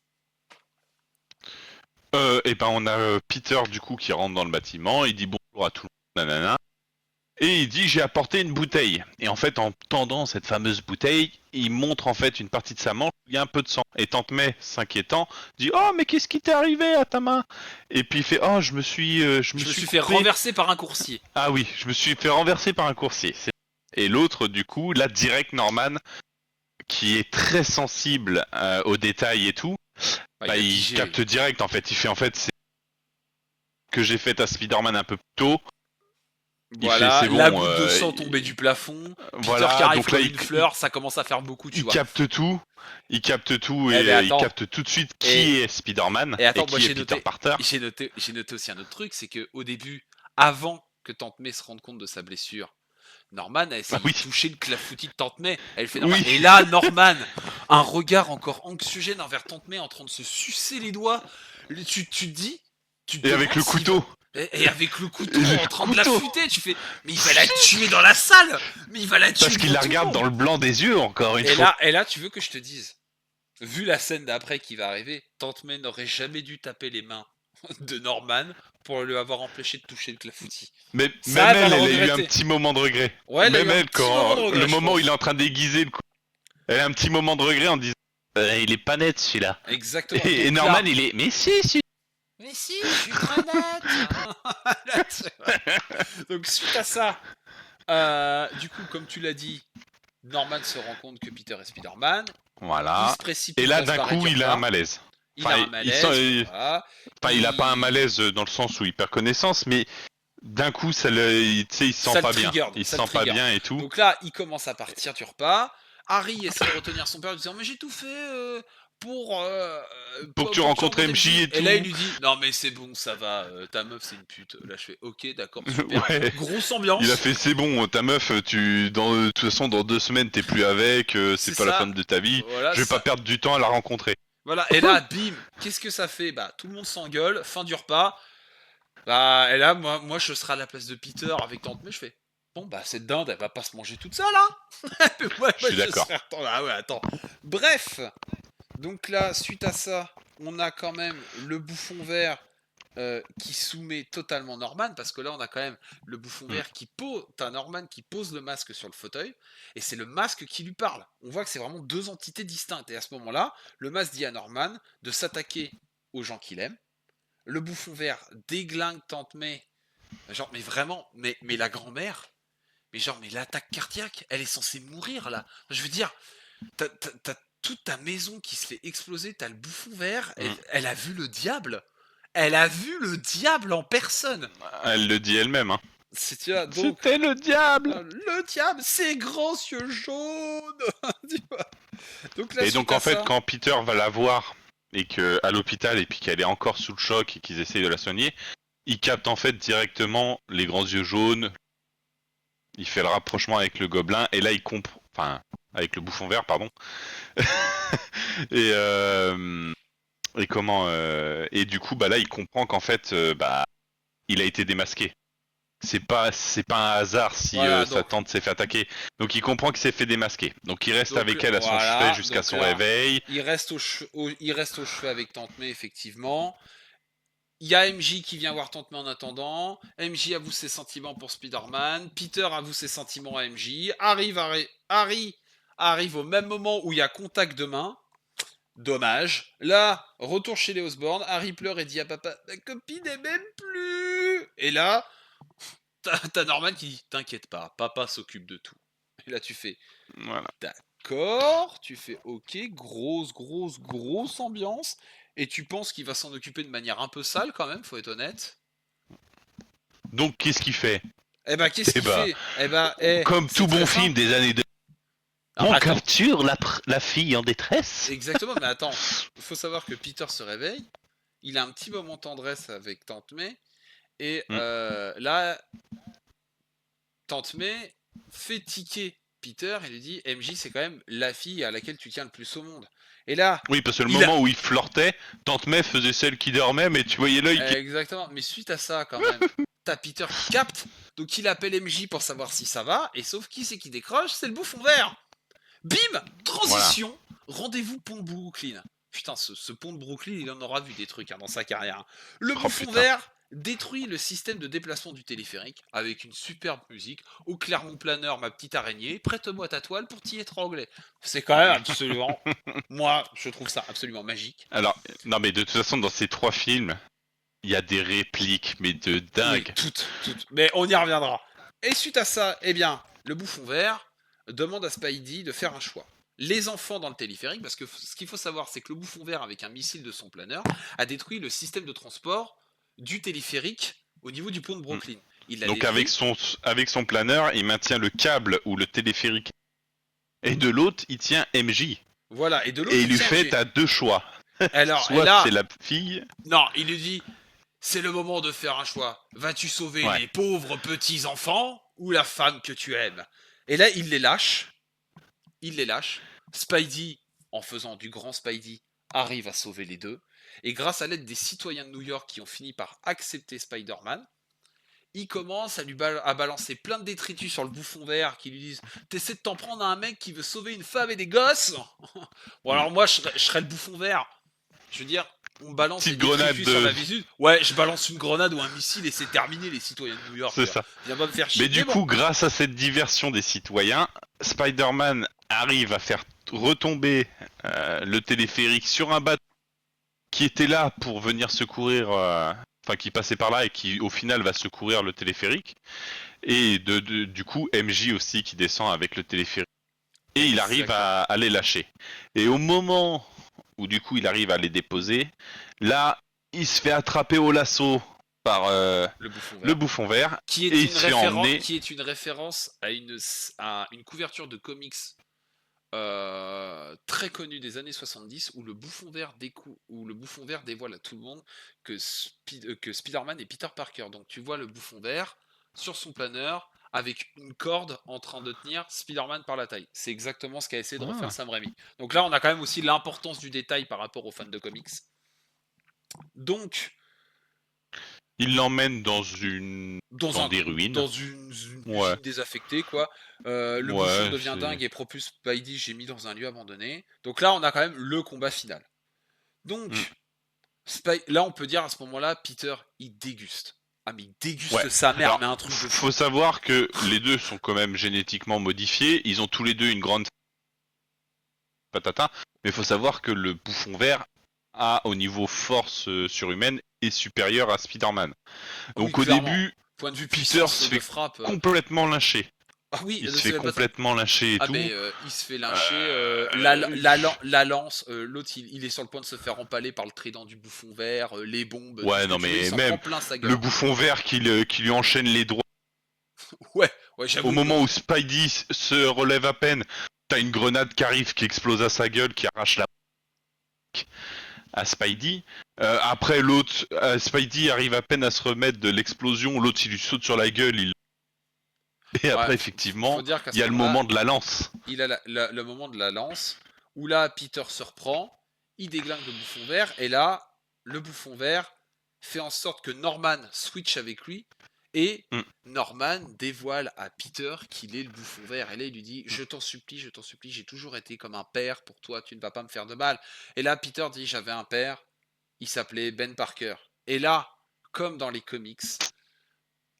Et ben on a Peter du coup qui rentre dans le bâtiment, il dit bonjour à tout le monde, nanana, et il dit j'ai apporté une bouteille. Et en fait en tendant cette fameuse bouteille, il montre en fait une partie de sa manche où il y a un peu de sang. Et Tante May, s'inquiétant, dit oh mais qu'est-ce qui t'est arrivé à ta main? Et puis il fait oh je me Je me suis suis fait coupé. renverser par un coursier. Ah oui, je me suis fait renverser par un coursier. Et l'autre du coup, là direct Norman, qui est très sensible aux détails et tout, Bah, bah il a il pigé. capte direct en fait. Il fait en fait c'est que j'ai fait à Spider-Man un peu plus tôt. Il fait Voilà, c'est la bon, goutte de sang tombée du plafond. Peter qui voilà. arrive Donc là comme une fleur, ça commence à faire beaucoup, tu il vois. capte tout, Eh et mais il attends, capte tout de suite et, qui est Spider-Man et et attends, moi qui est Peter Parker. j'ai noté aussi un autre truc, c'est que au début, avant que Tante May se rende compte de sa blessure, Norman a Bah essayé oui, de toucher le clafoutis de Tante May. Elle fait normal. oui, Et là, Norman, un regard encore anxiogène envers Tante May en train de se sucer les doigts. Tu te dis, tu te et avec demandes le s'il va. couteau, Et avec le couteau le en train de couteau, l'affûter, tu fais, mais il va la tuer dans la salle, mais il va la tuer parce qu'il devant la tout le regarde monde. dans le blanc des yeux encore une fois. Et là, tu veux que je te dise, vu la scène d'après qui va arriver, Tante May n'aurait jamais dû taper les mains de Norman pour lui avoir empêché de toucher le clafoutis. Mais Ça, même elle va elle, le elle a eu un regretter. petit moment de regret. Ouais, elle a eu Même un elle, petit moment quand de le regret, je moment où il est pense. en train d'aiguiser le coup, elle a un petit moment de regret en disant il est pas net celui-là. Exactement. Et Donc Norman là, il est mais si. mais si, je suis très net. Là, donc suite à ça, du coup, comme tu l'as dit, Norman se rend compte que Peter est Spider-Man. Il Voilà. se Et précipite là vers d'un Spider coup il a un Park. malaise. Il a Enfin un malaise, voilà. enfin, il a pas un Il... malaise dans le sens où il perd connaissance, mais d'un coup, tu sais, il se sent Ça le pas bien. trigger, Il se ça le sent pas trigger. bien et tout. Donc là, il commence à partir du repas. Harry essaie de retenir son père en lui disant mais j'ai tout fait Pour que tu pour que tu rencontres rencontres MJ MJ. et Et là, il tout. lui dit non mais c'est bon, ça va, ta meuf c'est une pute. Là, je fais ok, d'accord, super. Ouais. Grosse Il a ambiance, fait c'est bon, ta meuf, de toute façon dans 2 semaines t'es plus avec, c'est c'est pas la ça. femme de ta vie. Voilà, Je vais pas ça. perdre du temps à la rencontrer. Voilà, et là, bim, qu'est-ce que ça fait? Bah, tout le monde s'engueule, fin du repas. Bah, et là, moi, je serai à la place de Peter avec Tante May, je fais. Bon, bah, cette dinde, elle va pas se manger toute seule, hein? Je Moi, suis je d'accord. serais. Attends, ah ouais, attends. Bref, donc là, suite à ça, on a quand même le bouffon vert qui soumet totalement Norman, parce que là, on a quand même le bouffon Hmm. vert qui pose. T'as Norman qui pose le masque sur le fauteuil, et c'est le masque qui lui parle. On voit que c'est vraiment deux entités distinctes, et à ce moment-là, le masque dit à Norman de s'attaquer aux gens qu'il aime. Le bouffon vert déglingue Tante May. Genre, mais vraiment, mais la grand-mère, mais genre, mais l'attaque cardiaque, elle est censée mourir là. Je veux dire, t'as toute ta maison qui se fait exploser, t'as le bouffon vert, Hmm. elle a vu le diable. Elle a vu le diable en personne. Elle le dit elle-même, hein. C'est, tu vois, donc, C'était le diable. le diable, ses grands yeux jaunes. Tu vois. Donc là, Et suite donc à en fait, ça, quand Peter va la voir et que à l'hôpital et puis qu'elle est encore sous le choc et qu'ils essayent de la soigner, il capte en fait directement les grands yeux jaunes. Il fait le rapprochement avec le gobelin et là il comprend, enfin avec le bouffon vert, pardon. et et comment et du coup bah là il comprend qu'en fait bah il a été démasqué. C'est pas un hasard si voilà, sa donc, tante s'est fait attaquer. Donc il comprend qu'il s'est fait démasquer. Donc il reste avec elle à son chevet voilà, jusqu'à donc son là, réveil. il reste au chevet avec Tante May, effectivement. Il y a MJ qui vient voir Tante May en attendant. MJ avoue ses sentiments pour Spider-Man. Peter avoue ses sentiments à MJ. Harry arrive au même moment où il y a contact de main. Dommage. Là, retour chez les Osborn. Harry pleure et dit à papa ma copine est même plus Et là, t'as Norman qui dit t'inquiète pas, papa s'occupe de tout. Et là tu fais Voilà. d'accord, tu fais ok, grosse ambiance. Et tu penses qu'il va s'en occuper de manière un peu sale quand même, faut être honnête. Donc, qu'est-ce qu'il fait? Eh ben qu'est-ce Eh qu'il bah, fait? Eh ben, comme c'est tout très bon film simple. des années 2000, Alors, on attends, capture la fille en détresse. exactement, mais attends. Il faut savoir que Peter se réveille, il a un petit moment de tendresse avec Tante May, et Hmm. là, Tante May fait tiquer Peter et lui dit MJ, c'est quand même la fille à laquelle tu tiens le plus au monde. Et là, Oui, parce que le il a. moment où il flirtait, Tante May faisait celle qui dormait, mais tu voyais l'œil qui... Exactement, mais suite à ça, quand même, t'as Peter qui capte, donc il appelle MJ pour savoir si ça va, et sauf qui c'est qui décroche, c'est le bouffon vert. Bim, Voilà. transition, rendez-vous pont de Brooklyn. Putain, ce pont de Brooklyn, il en aura vu des trucs dans sa carrière. Le Oh bouffon putain. vert détruit le système de déplacement du téléphérique avec une superbe musique. Au Clermont planeur, ma petite araignée, prête-moi ta toile pour t'y étrangler. C'est quand même absolument. Moi, je trouve ça absolument magique. Alors, non mais de toute façon, dans ces 3 films, il y a des répliques, mais de Oui, dingue. toutes. Mais on y reviendra. Et suite à ça, eh bien, le bouffon vert demande à Spidey de faire un choix. Les enfants dans le téléphérique, parce que ce qu'il faut savoir, c'est que le bouffon vert, avec un missile de son planeur, a détruit le système de transport du téléphérique au niveau du pont de Hmm. Brooklyn. Il l'a Donc avec détruit. son planeur, il maintient le câble ou le téléphérique. Et de l'autre, il tient MJ. Voilà. Et de l'autre, Et il il lui tient fait, MG. t'as 2 choix. Alors, et Soit c'est là, la fille... non, il lui dit, c'est le moment de faire un choix. Vas-tu sauver Ouais. les pauvres petits enfants ou la femme que tu aimes? Et là, il les lâche. Spidey, en faisant du grand Spidey, arrive à sauver les deux. Et grâce à l'aide des citoyens de New York qui ont fini par accepter Spider-Man, il commence à balancer plein de détritus sur le bouffon vert qui lui disent t'essaies de t'en prendre à un mec qui veut sauver une femme et des gosses. Bon Hmm. alors moi je serais le bouffon vert. Je veux dire, on balance des Petite grenade détritus sur de... ma visite. Ouais, je balance une grenade ou un missile et c'est terminé les citoyens de New York C'est quoi. ça. Viens pas me faire Mais chier. du Mais bon, coup, grâce à cette diversion des citoyens, Spider-Man arrive à faire retomber le téléphérique sur un bateau qui était là pour venir secourir, enfin qui passait par là et qui au final va secourir le téléphérique. Et du coup, MJ aussi qui descend avec le téléphérique. Et il arrive exactement. à les lâcher. Et au moment où du coup il arrive à les déposer, là, il se fait attraper au lasso par Le bouffon le vert. bouffon vert Qui et est il se fait emmener. une référence à une couverture de comics très connue des années 70 où le bouffon vert dévoile à tout le monde que Spider-Man est Peter Parker. Donc tu vois le bouffon vert sur son planeur avec une corde en train de tenir Spider-Man par la taille. C'est exactement ce qu'a essayé de refaire Ah. Sam Raimi. Donc là, on a quand même aussi l'importance du détail par rapport aux fans de comics. Donc, Il l'emmène dans des ruines. dans une Ouais, usine désaffectée quoi. Le bouffon ouais, devient c'est. dingue et propulse Spidey j'ai mis dans un lieu abandonné. Donc là on a quand même le combat final. Hmm. Donc là on peut dire à ce moment-là Peter il déguste. Ah mais il Ouais. déguste sa mère Alors, mais un truc de fou. faut savoir que les deux sont quand même génétiquement modifiés. Ils ont tous les deux une grande patata. Mais faut savoir que le bouffon vert a, au niveau force surhumaine, est supérieur à Spider-Man. Ah oui Donc au clairement. début, Point de vue Peter puissance se de fait frappe. complètement lyncher. Ah oui, Il se c'est fait même pas ça. complètement lyncher et Ah tout. mais il se fait lyncher, Euh, la lance, l'autre il est sur le point de se faire empaler par le trident du bouffon vert, les bombes, tout Ouais, ce que non tu veux, il mais s'en prend même plein sa le gueule. bouffon vert qui lui enchaîne les doigts. Ouais, Au j'avoue. moment où Spidey se relève à peine, t'as une grenade qui arrive, qui explose à sa gueule, qui arrache la à Spidey. Après l'autre, Spidey arrive à peine à se remettre de l'explosion, l'autre il lui saute sur la gueule, et Ouais, après faut effectivement, dire qu'à il y ce a le moment-là, moment de la lance. il a le moment de la lance, où là, Peter se reprend, il déglingue le bouffon vert, et là, le bouffon vert fait en sorte que Norman switch avec lui, et Mm, Norman dévoile à Peter qu'il est le bouffon vert. Et là, il lui dit mm. je t'en supplie, j'ai toujours été comme un père pour toi, tu ne vas pas me faire de mal. Et là, Peter dit j'avais un père, il s'appelait Ben Parker. Et là, comme dans les comics,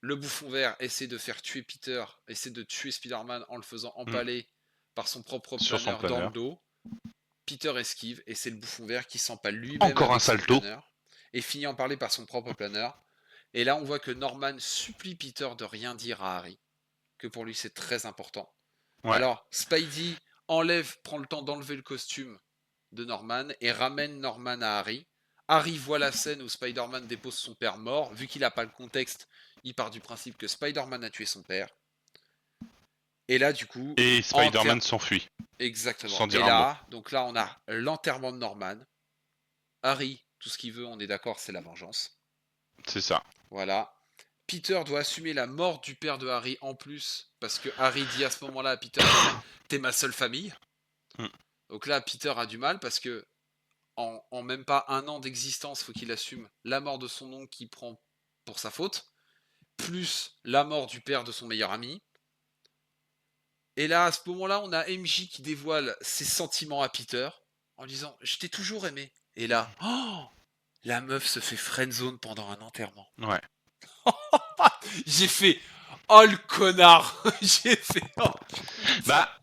le bouffon vert essaie de faire tuer Peter, essaie de tuer Spider-Man en le faisant Mm. empaler par son propre Sur son planeur dans le planeur. dos. Peter esquive et c'est le bouffon vert qui s'empale lui-même Encore un avec son salto. planeur et finit en parler par son propre planeur. Et là, on voit que Norman supplie Peter de rien dire à Harry, que pour lui c'est très important. Ouais. Alors, Spidey prend le temps d'enlever le costume de Norman et ramène Norman à Harry. Harry voit la scène où Spider-Man dépose son père mort. Vu qu'il n'a pas le contexte, il part du principe que Spider-Man a tué son père. Et là, du coup, Et Spider-Man s'enfuit. exactement. Sans dire Et un mot. là, donc là, on a l'enterrement de Norman. Harry, tout ce qu'il veut, on est d'accord, c'est la vengeance. C'est ça. Voilà. Peter doit assumer la mort du père de Harry en plus, parce que Harry dit à ce moment-là à Peter, t'es ma seule famille. Mm. Donc là, Peter a du mal parce que en même pas un an d'existence, faut qu'il assume la mort de son oncle qu'il prend pour sa faute, plus la mort du père de son meilleur ami. Et là, à ce moment-là, on a MJ qui dévoile ses sentiments à Peter en disant je t'ai toujours aimé. Et là, la meuf se fait friendzone pendant un enterrement. Ouais. J'ai fait oh le connard. J'ai fait oh putain. Bah,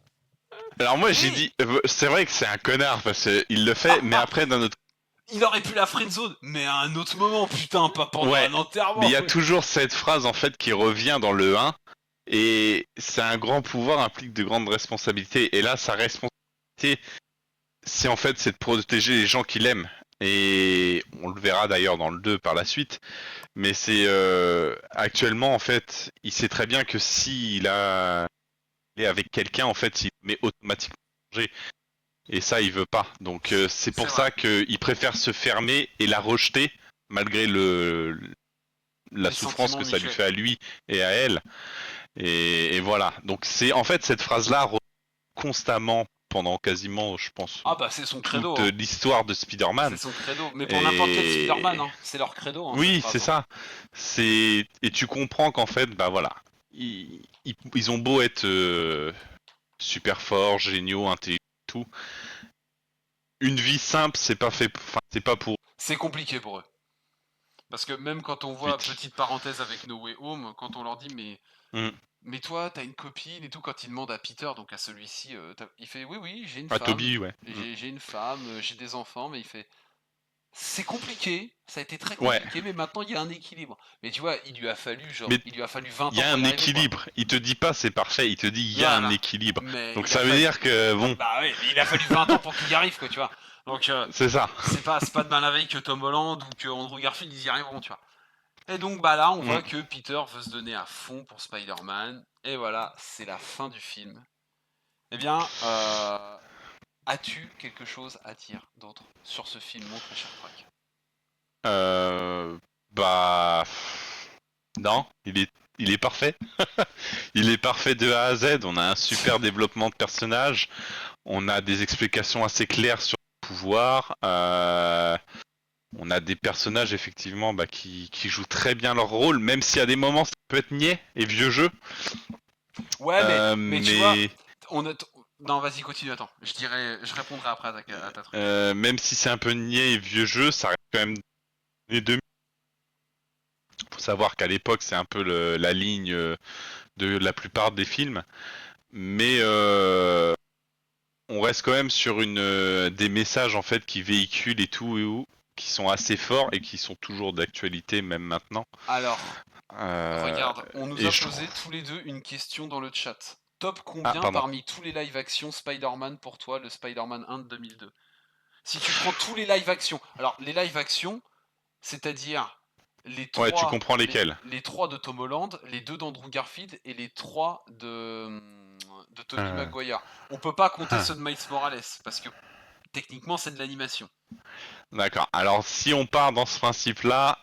alors moi j'ai dit, c'est vrai que c'est un connard parce qu'il le fait, mais après d'un autre. Il aurait pu la friendzone, mais à un autre moment, putain, pas pendant Ouais. un Mais il enterrement. y a toujours cette phrase en fait qui revient dans le 1, et c'est un grand pouvoir implique de grandes responsabilités. Et là, sa responsabilité, c'est de protéger les gens qu'il aime. Et on le verra d'ailleurs dans le 2 par la suite. Mais c'est actuellement en fait, il sait très bien que s'il est avec quelqu'un, en fait, il met automatiquement en danger. Et ça, il veut pas. Donc c'est pour ça qu'il préfère se fermer et la rejeter, malgré la Les souffrance que sentiments ça lui mutuels. fait à lui et à elle. Et voilà. Donc c'est en fait cette phrase-là constamment pendant quasiment, je pense, Ah bah c'est son credo, toute hein. l'histoire de C'est Spider-Man. son credo. Mais pour n'importe quel Spider-Man, Et hein. C'est leur credo, hein, cette oui, c'est phrase. Hein. ça. Et tu comprends qu'en fait, bah voilà, ils ont beau être super forts, géniaux, intelligents, tout. Une vie simple, c'est pas fait, enfin, c'est pas pour C'est compliqué pour eux. Parce que même quand on voit, vite. petite parenthèse avec No Way Home, quand on leur dit Mm. mais toi t'as une copine et tout, quand ils demandent à Peter, donc à celui-ci, il fait oui oui j'ai une Ah, femme, Toby, ouais. Mm. j'ai une femme, j'ai des enfants, mais il fait c'est compliqué, ça a été très Ouais. compliqué, mais maintenant il y a un équilibre. Mais tu vois, il lui a fallu Mais il lui a fallu 20 il y ans a pour y un arriver quoi. équilibre. Il te dit pas c'est parfait, il te dit il y a un Voilà. équilibre. Mais Donc il a ça veut fallu dire que bon, bah ouais, mais il a fallu 20 ans pour qu'il y arrive quoi, tu vois. Donc c'est ça. c'est pas demain la veille que Tom Holland ou que Andrew Garfield ils y arriveront, tu vois. Et donc bah là, on Mm. voit que Peter veut se donner à fond pour Spider-Man et voilà, c'est la fin du film. Eh bien, as-tu quelque chose à dire d'autre sur ce film, mon très cher Franck? Euh, bah non, il est parfait. Il est parfait de A à Z. On a un super développement de personnage. On a des explications assez claires sur le pouvoir. On a des personnages effectivement bah, qui jouent très bien leur rôle, même si à des moments ça peut être niais et vieux jeu. Ouais, mais tu vois, Mais on a... Non, vas-y, continue, attends. Je répondrai après à ta truc. même si c'est un peu niais et vieux jeu, ça reste quand même les deux. Faut savoir qu'à l'époque c'est un peu la ligne de la plupart des films, mais on reste quand même sur des messages en fait qui véhiculent et tout qui sont assez forts et qui sont toujours d'actualité même maintenant. Alors, Euh, regarde, on nous et a je posé trouve. tous les deux une question dans le chat. Top Ah combien pardon. parmi tous les live-action Spider-Man pour toi, le Spider-Man 1 de 2002? Si tu prends tous les live-action, alors les live-action, c'est-à-dire Ouais, tu comprends lesquels. les trois de Tom Holland, les deux d'Andrew Garfield et les trois de Tobey Euh, Maguire. On peut pas compter ceux de Miles Morales, parce que techniquement c'est de l'animation. D'accord. Alors si on part dans ce principe-là,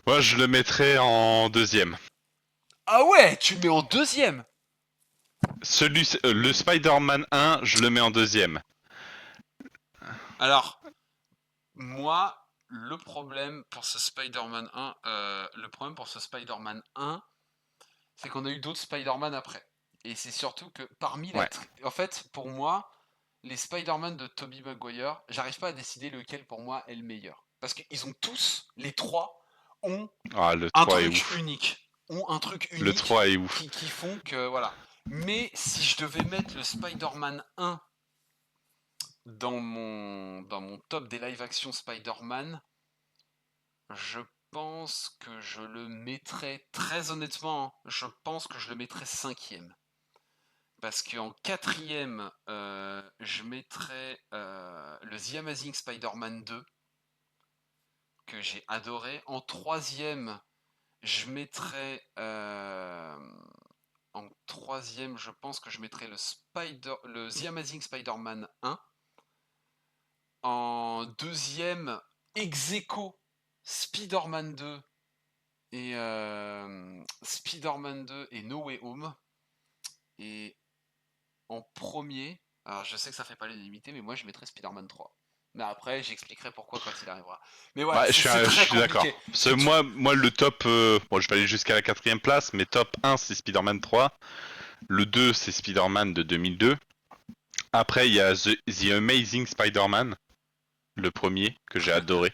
moi je le mettrais en deuxième. Ah ouais, tu le mets en deuxième. Le Spider-Man 1, je le mets en deuxième. Alors, moi, le problème pour ce Spider-Man 1, c'est qu'on a eu d'autres Spider-Man après. Et c'est surtout que Ouais. En fait, pour moi, les Spider-Man de Tobey Maguire, j'arrive pas à décider lequel pour moi est le meilleur. Parce qu'ils ont tous, les trois, ont Ah, le un 3 est truc ouf. unique. Ont un truc Le unique 3 est ouf. qui font que, voilà. Mais si je devais mettre le Spider-Man 1 dans mon top des live-action Spider-Man, Je pense que je le mettrais, très honnêtement, je pense que je le mettrais 5e. Parce qu'en 4e, je mettrais le The Amazing Spider-Man 2, que j'ai adoré. En 3e, je mettrais... en 3e, je pense que je mettrais le The Amazing Spider-Man 1. En 2e, ex-aequo, Spider-Man 2 et Spider-Man 2 et No Way Home. Et en premier, alors je sais que ça fait pas l'unanimité, mais moi je mettrais Spider-Man 3. Mais après, j'expliquerai pourquoi quand il arrivera. Mais voilà, Ouais, c'est je très suis d'accord. compliqué. Parce que moi, le top, bon, je vais aller jusqu'à la 4e place, mais top 1, c'est Spider-Man 3. Le 2, c'est Spider-Man de 2002. Après, il y a The Amazing Spider-Man, le premier, que j'ai adoré.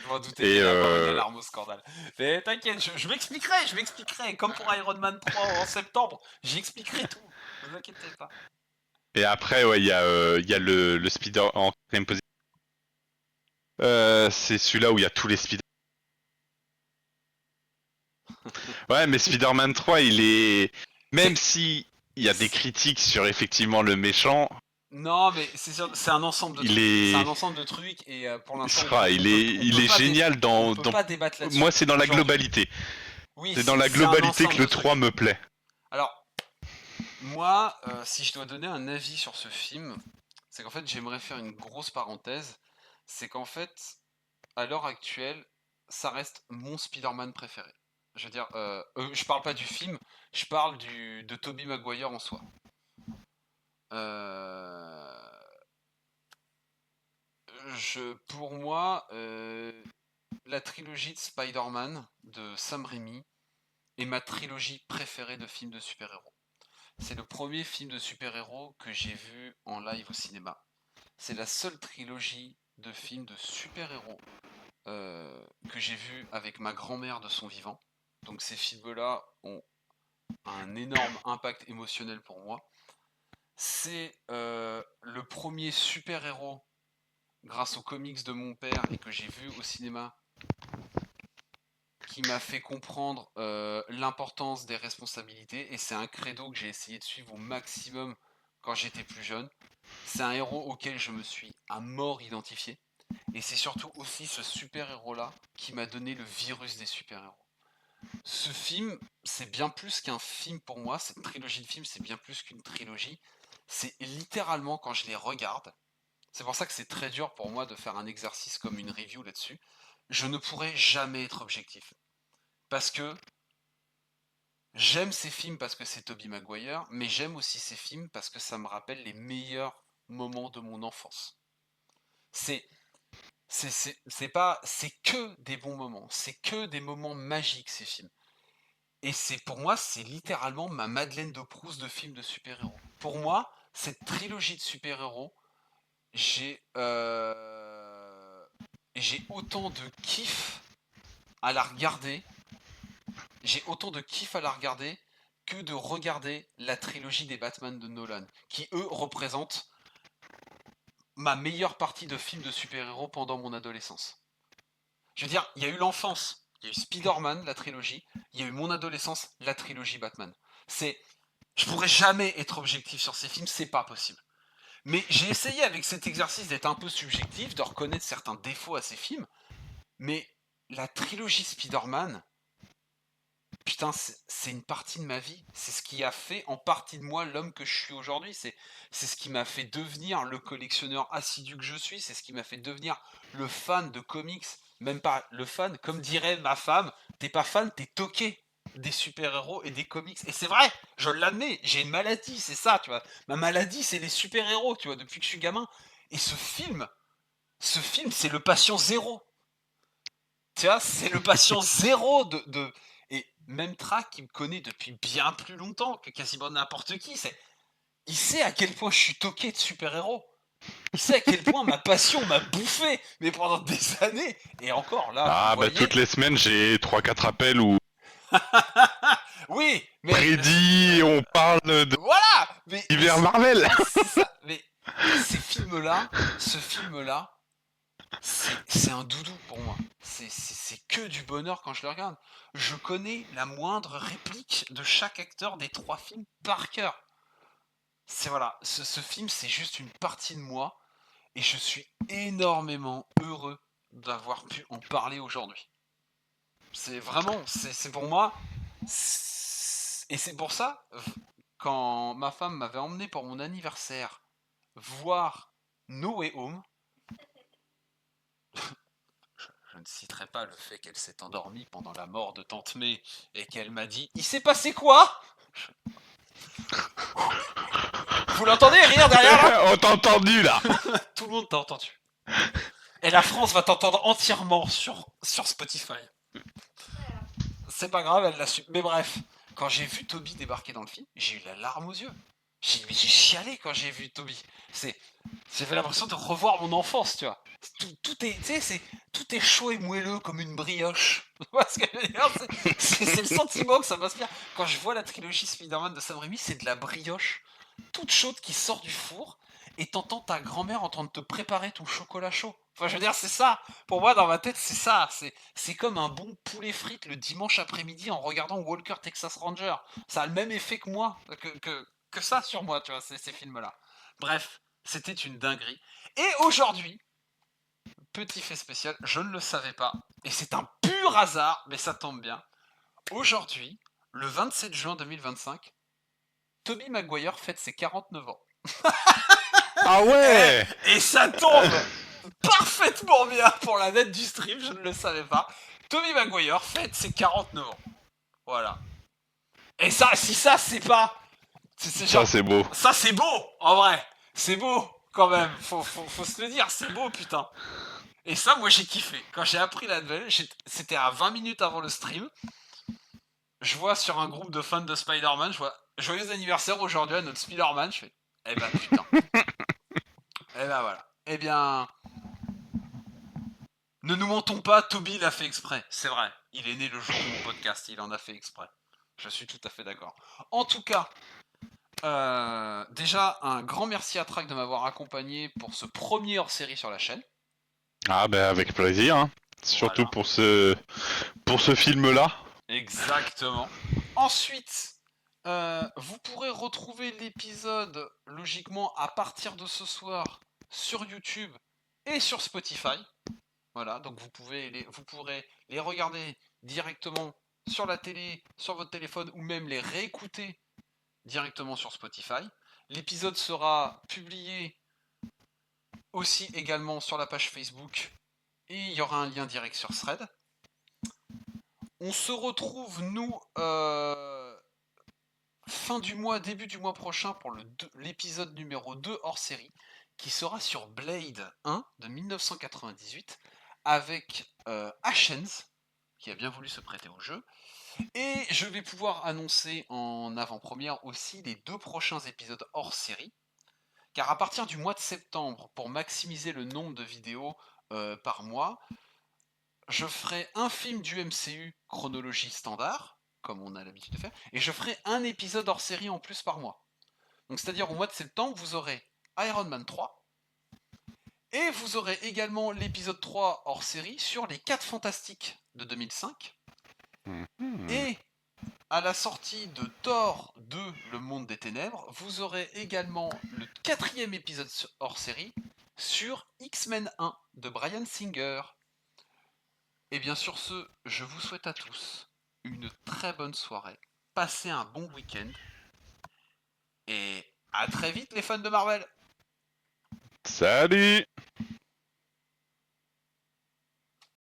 Je m'en doutais qu'il Et y allait avoir une alarme au scandale. Mais t'inquiète, je m'expliquerai. Comme pour Iron Man 3 en septembre, j'expliquerai tout. Ne vous inquiétez pas. et après, ouais, il y a le Spider en 4e position. C'est celui-là où il y a tous les Spider. Ouais, mais Spider-Man 3, il est... Même C'est... si il y a des critiques sur effectivement le méchant, Non, mais c'est un ensemble de il trucs. C'est un est... ensemble de trucs et pour l'instant, on il peut est pas génial on dans, peut dans... pas débattre Moi, là-dessus c'est dans la aujourd'hui. globalité. Oui, C'est dans la c'est un globalité que ensemble le de 3 trucs. me plaît. Alors, moi, si je dois donner un avis sur ce film, c'est qu'en fait, j'aimerais faire une grosse parenthèse. C'est qu'en fait, à l'heure actuelle, ça reste mon Spider-Man préféré. Je veux dire, je parle pas du film, je parle de Tobey Maguire en soi. Euh, pour moi, la trilogie de Spider-Man de Sam Raimi est ma trilogie préférée de films de super-héros. C'est le premier film de super-héros que j'ai vu en live au cinéma. C'est la seule trilogie de films de super-héros que j'ai vu avec ma grand-mère de son vivant. Donc ces films-là ont un énorme impact émotionnel pour moi. C'est le premier super-héros grâce aux comics de mon père et que j'ai vu au cinéma qui m'a fait comprendre l'importance des responsabilités et c'est un credo que j'ai essayé de suivre au maximum quand j'étais plus jeune. C'est un héros auquel je me suis à mort identifié et c'est surtout aussi ce super-héros-là qui m'a donné le virus des super-héros. Ce film, c'est bien plus qu'un film pour moi, cette trilogie de films, c'est bien plus qu'une trilogie. C'est littéralement quand je les regarde, c'est pour ça que c'est très dur pour moi de faire un exercice comme une review là-dessus, je ne pourrai jamais être objectif. Parce que j'aime ces films parce que c'est Tobey Maguire, mais j'aime aussi ces films parce que ça me rappelle les meilleurs moments de mon enfance. C'est c'est pas c'est que des bons moments, c'est que des moments magiques ces films. Et c'est pour moi, c'est littéralement ma Madeleine de Proust de films de super-héros. Pour moi, cette trilogie de super-héros, j'ai j'ai autant de kiff à la regarder, j'ai autant de kiff à la regarder que de regarder la trilogie des Batman de Nolan, qui eux représentent ma meilleure partie de films de super-héros pendant mon adolescence. Je veux dire, il y a eu l'enfance, il y a eu Spider-Man, la trilogie, il y a eu mon adolescence, la trilogie Batman. C'est, je pourrais jamais être objectif sur ces films, c'est pas possible. Mais j'ai essayé avec cet exercice d'être un peu subjectif, de reconnaître certains défauts à ces films, mais la trilogie Spider-Man, putain, c'est une partie de ma vie. C'est ce qui a fait en partie de moi l'homme que je suis aujourd'hui. C'est ce qui m'a fait devenir le collectionneur assidu que je suis. C'est ce qui m'a fait devenir le fan de comics. Même pas le fan, comme dirait ma femme, t'es pas fan, t'es toqué des super-héros et des comics. Et c'est vrai, je l'admets, j'ai une maladie, c'est ça, tu vois. Ma maladie, c'est les super-héros, tu vois, depuis que je suis gamin. Et ce film, c'est le patient zéro. Tu vois, c'est le patient zéro de... Et même Track, qui me connaît depuis bien plus longtemps que quasiment n'importe qui, il sait à quel point je suis toqué de super-héros. Il sait à quel point ma passion m'a bouffé, mais pendant des années. Et encore, là, vous Ah, bah, voyez... toutes les semaines, j'ai 3-4 appels où Oui, mais... prédit et on parle de Voilà l'univers Marvel. c'est ça. Mais ce film-là, C'est un doudou pour moi. C'est que du bonheur quand je le regarde. Je connais la moindre réplique de chaque acteur des 3 films par cœur. C'est voilà, ce film c'est juste une partie de moi et je suis énormément heureux d'avoir pu en parler aujourd'hui. C'est vraiment, c'est pour moi, et c'est pour ça, quand ma femme m'avait emmené pour mon anniversaire voir No Way Home, je ne citerai pas le fait qu'elle s'est endormie pendant la mort de Tante May et qu'elle m'a dit « Il s'est passé quoi ?» Vous l'entendez rire derrière là? On t'a entendu là. Tout le monde t'a entendu. Et la France va t'entendre entièrement sur Spotify. C'est pas grave, elle l'a su. Mais bref, quand j'ai vu Toby débarquer dans le film, j'ai eu la larme aux yeux. J'ai chialé quand j'ai vu Toby. J'avais l'impression de revoir mon enfance, tu vois. Tout est, tu sais, tout est chaud et moelleux comme une brioche. Tu vois ce que je veux dire? C'est le sentiment que ça m'inspire. Quand je vois la trilogie Spider-Man de Sam Raimi, c'est de la brioche toute chaude qui sort du four et t'entends ta grand-mère en train de te préparer ton chocolat chaud. Enfin, je veux dire, c'est ça. Pour moi, dans ma tête, c'est ça. C'est comme un bon poulet frites le dimanche après-midi en regardant Walker Texas Ranger. Ça a le même effet que moi, que ça sur moi, tu vois, ces films-là. Bref, c'était une dinguerie. Et aujourd'hui, petit fait spécial, je ne le savais pas, et c'est un pur hasard, mais ça tombe bien. Aujourd'hui, le 27 juin 2025, Tobey Maguire fête ses 49 ans. Ah ouais. Et ça tombe parfaitement bien pour la date du stream, je ne le savais pas. Tobey Maguire fête ses 49 ans. Voilà. Et ça, si ça, c'est pas... Ça c'est beau. Ça, c'est beau, en vrai. C'est beau, quand même. Faut se le dire, c'est beau, putain. Et ça, moi, j'ai kiffé. Quand j'ai appris la nouvelle, c'était à 20 minutes avant le stream. Je vois sur un groupe de fans de Spider-Man, je vois « Joyeux anniversaire aujourd'hui à notre Spider-Man ». Je fais « Eh ben, putain. » Et ben voilà. Eh bien... Ne nous mentons pas, Toby l'a fait exprès. C'est vrai. Il est né le jour de mon podcast, il en a fait exprès. Je suis tout à fait d'accord. En tout cas, déjà, un grand merci à Track de m'avoir accompagné pour ce premier hors-série sur la chaîne. Ah ben avec plaisir. Hein. Surtout Voilà. pour ce film-là. Exactement. Ensuite, vous pourrez retrouver l'épisode logiquement à partir de ce soir sur YouTube et sur Spotify. Voilà, donc vous pourrez les regarder directement sur la télé, sur votre téléphone ou même les réécouter directement sur Spotify. L'épisode sera publié aussi également sur la page Facebook et il y aura un lien direct sur Thread. On se retrouve, nous, fin du mois, début du mois prochain pour l'épisode numéro 2 hors série qui sera sur Blade 1 de 1998 avec Ashens qui a bien voulu se prêter au jeu. Et je vais pouvoir annoncer en avant-première aussi les 2 prochains épisodes hors série. Car à partir du mois de septembre, pour maximiser le nombre de vidéos par mois, je ferai un film du MCU chronologie standard, comme on a l'habitude de faire, et je ferai un épisode hors série en plus par mois. Donc c'est-à-dire au mois de septembre, vous aurez Iron Man 3, et vous aurez également l'épisode 3 hors série sur les 4 Fantastiques de 2005, et à la sortie de Thor 2, Le Monde des Ténèbres, vous aurez également le 4e épisode hors série sur X-Men 1 de Bryan Singer. Et bien sur ce, je vous souhaite à tous une très bonne soirée, passez un bon week-end, et à très vite les fans de Marvel. Salut.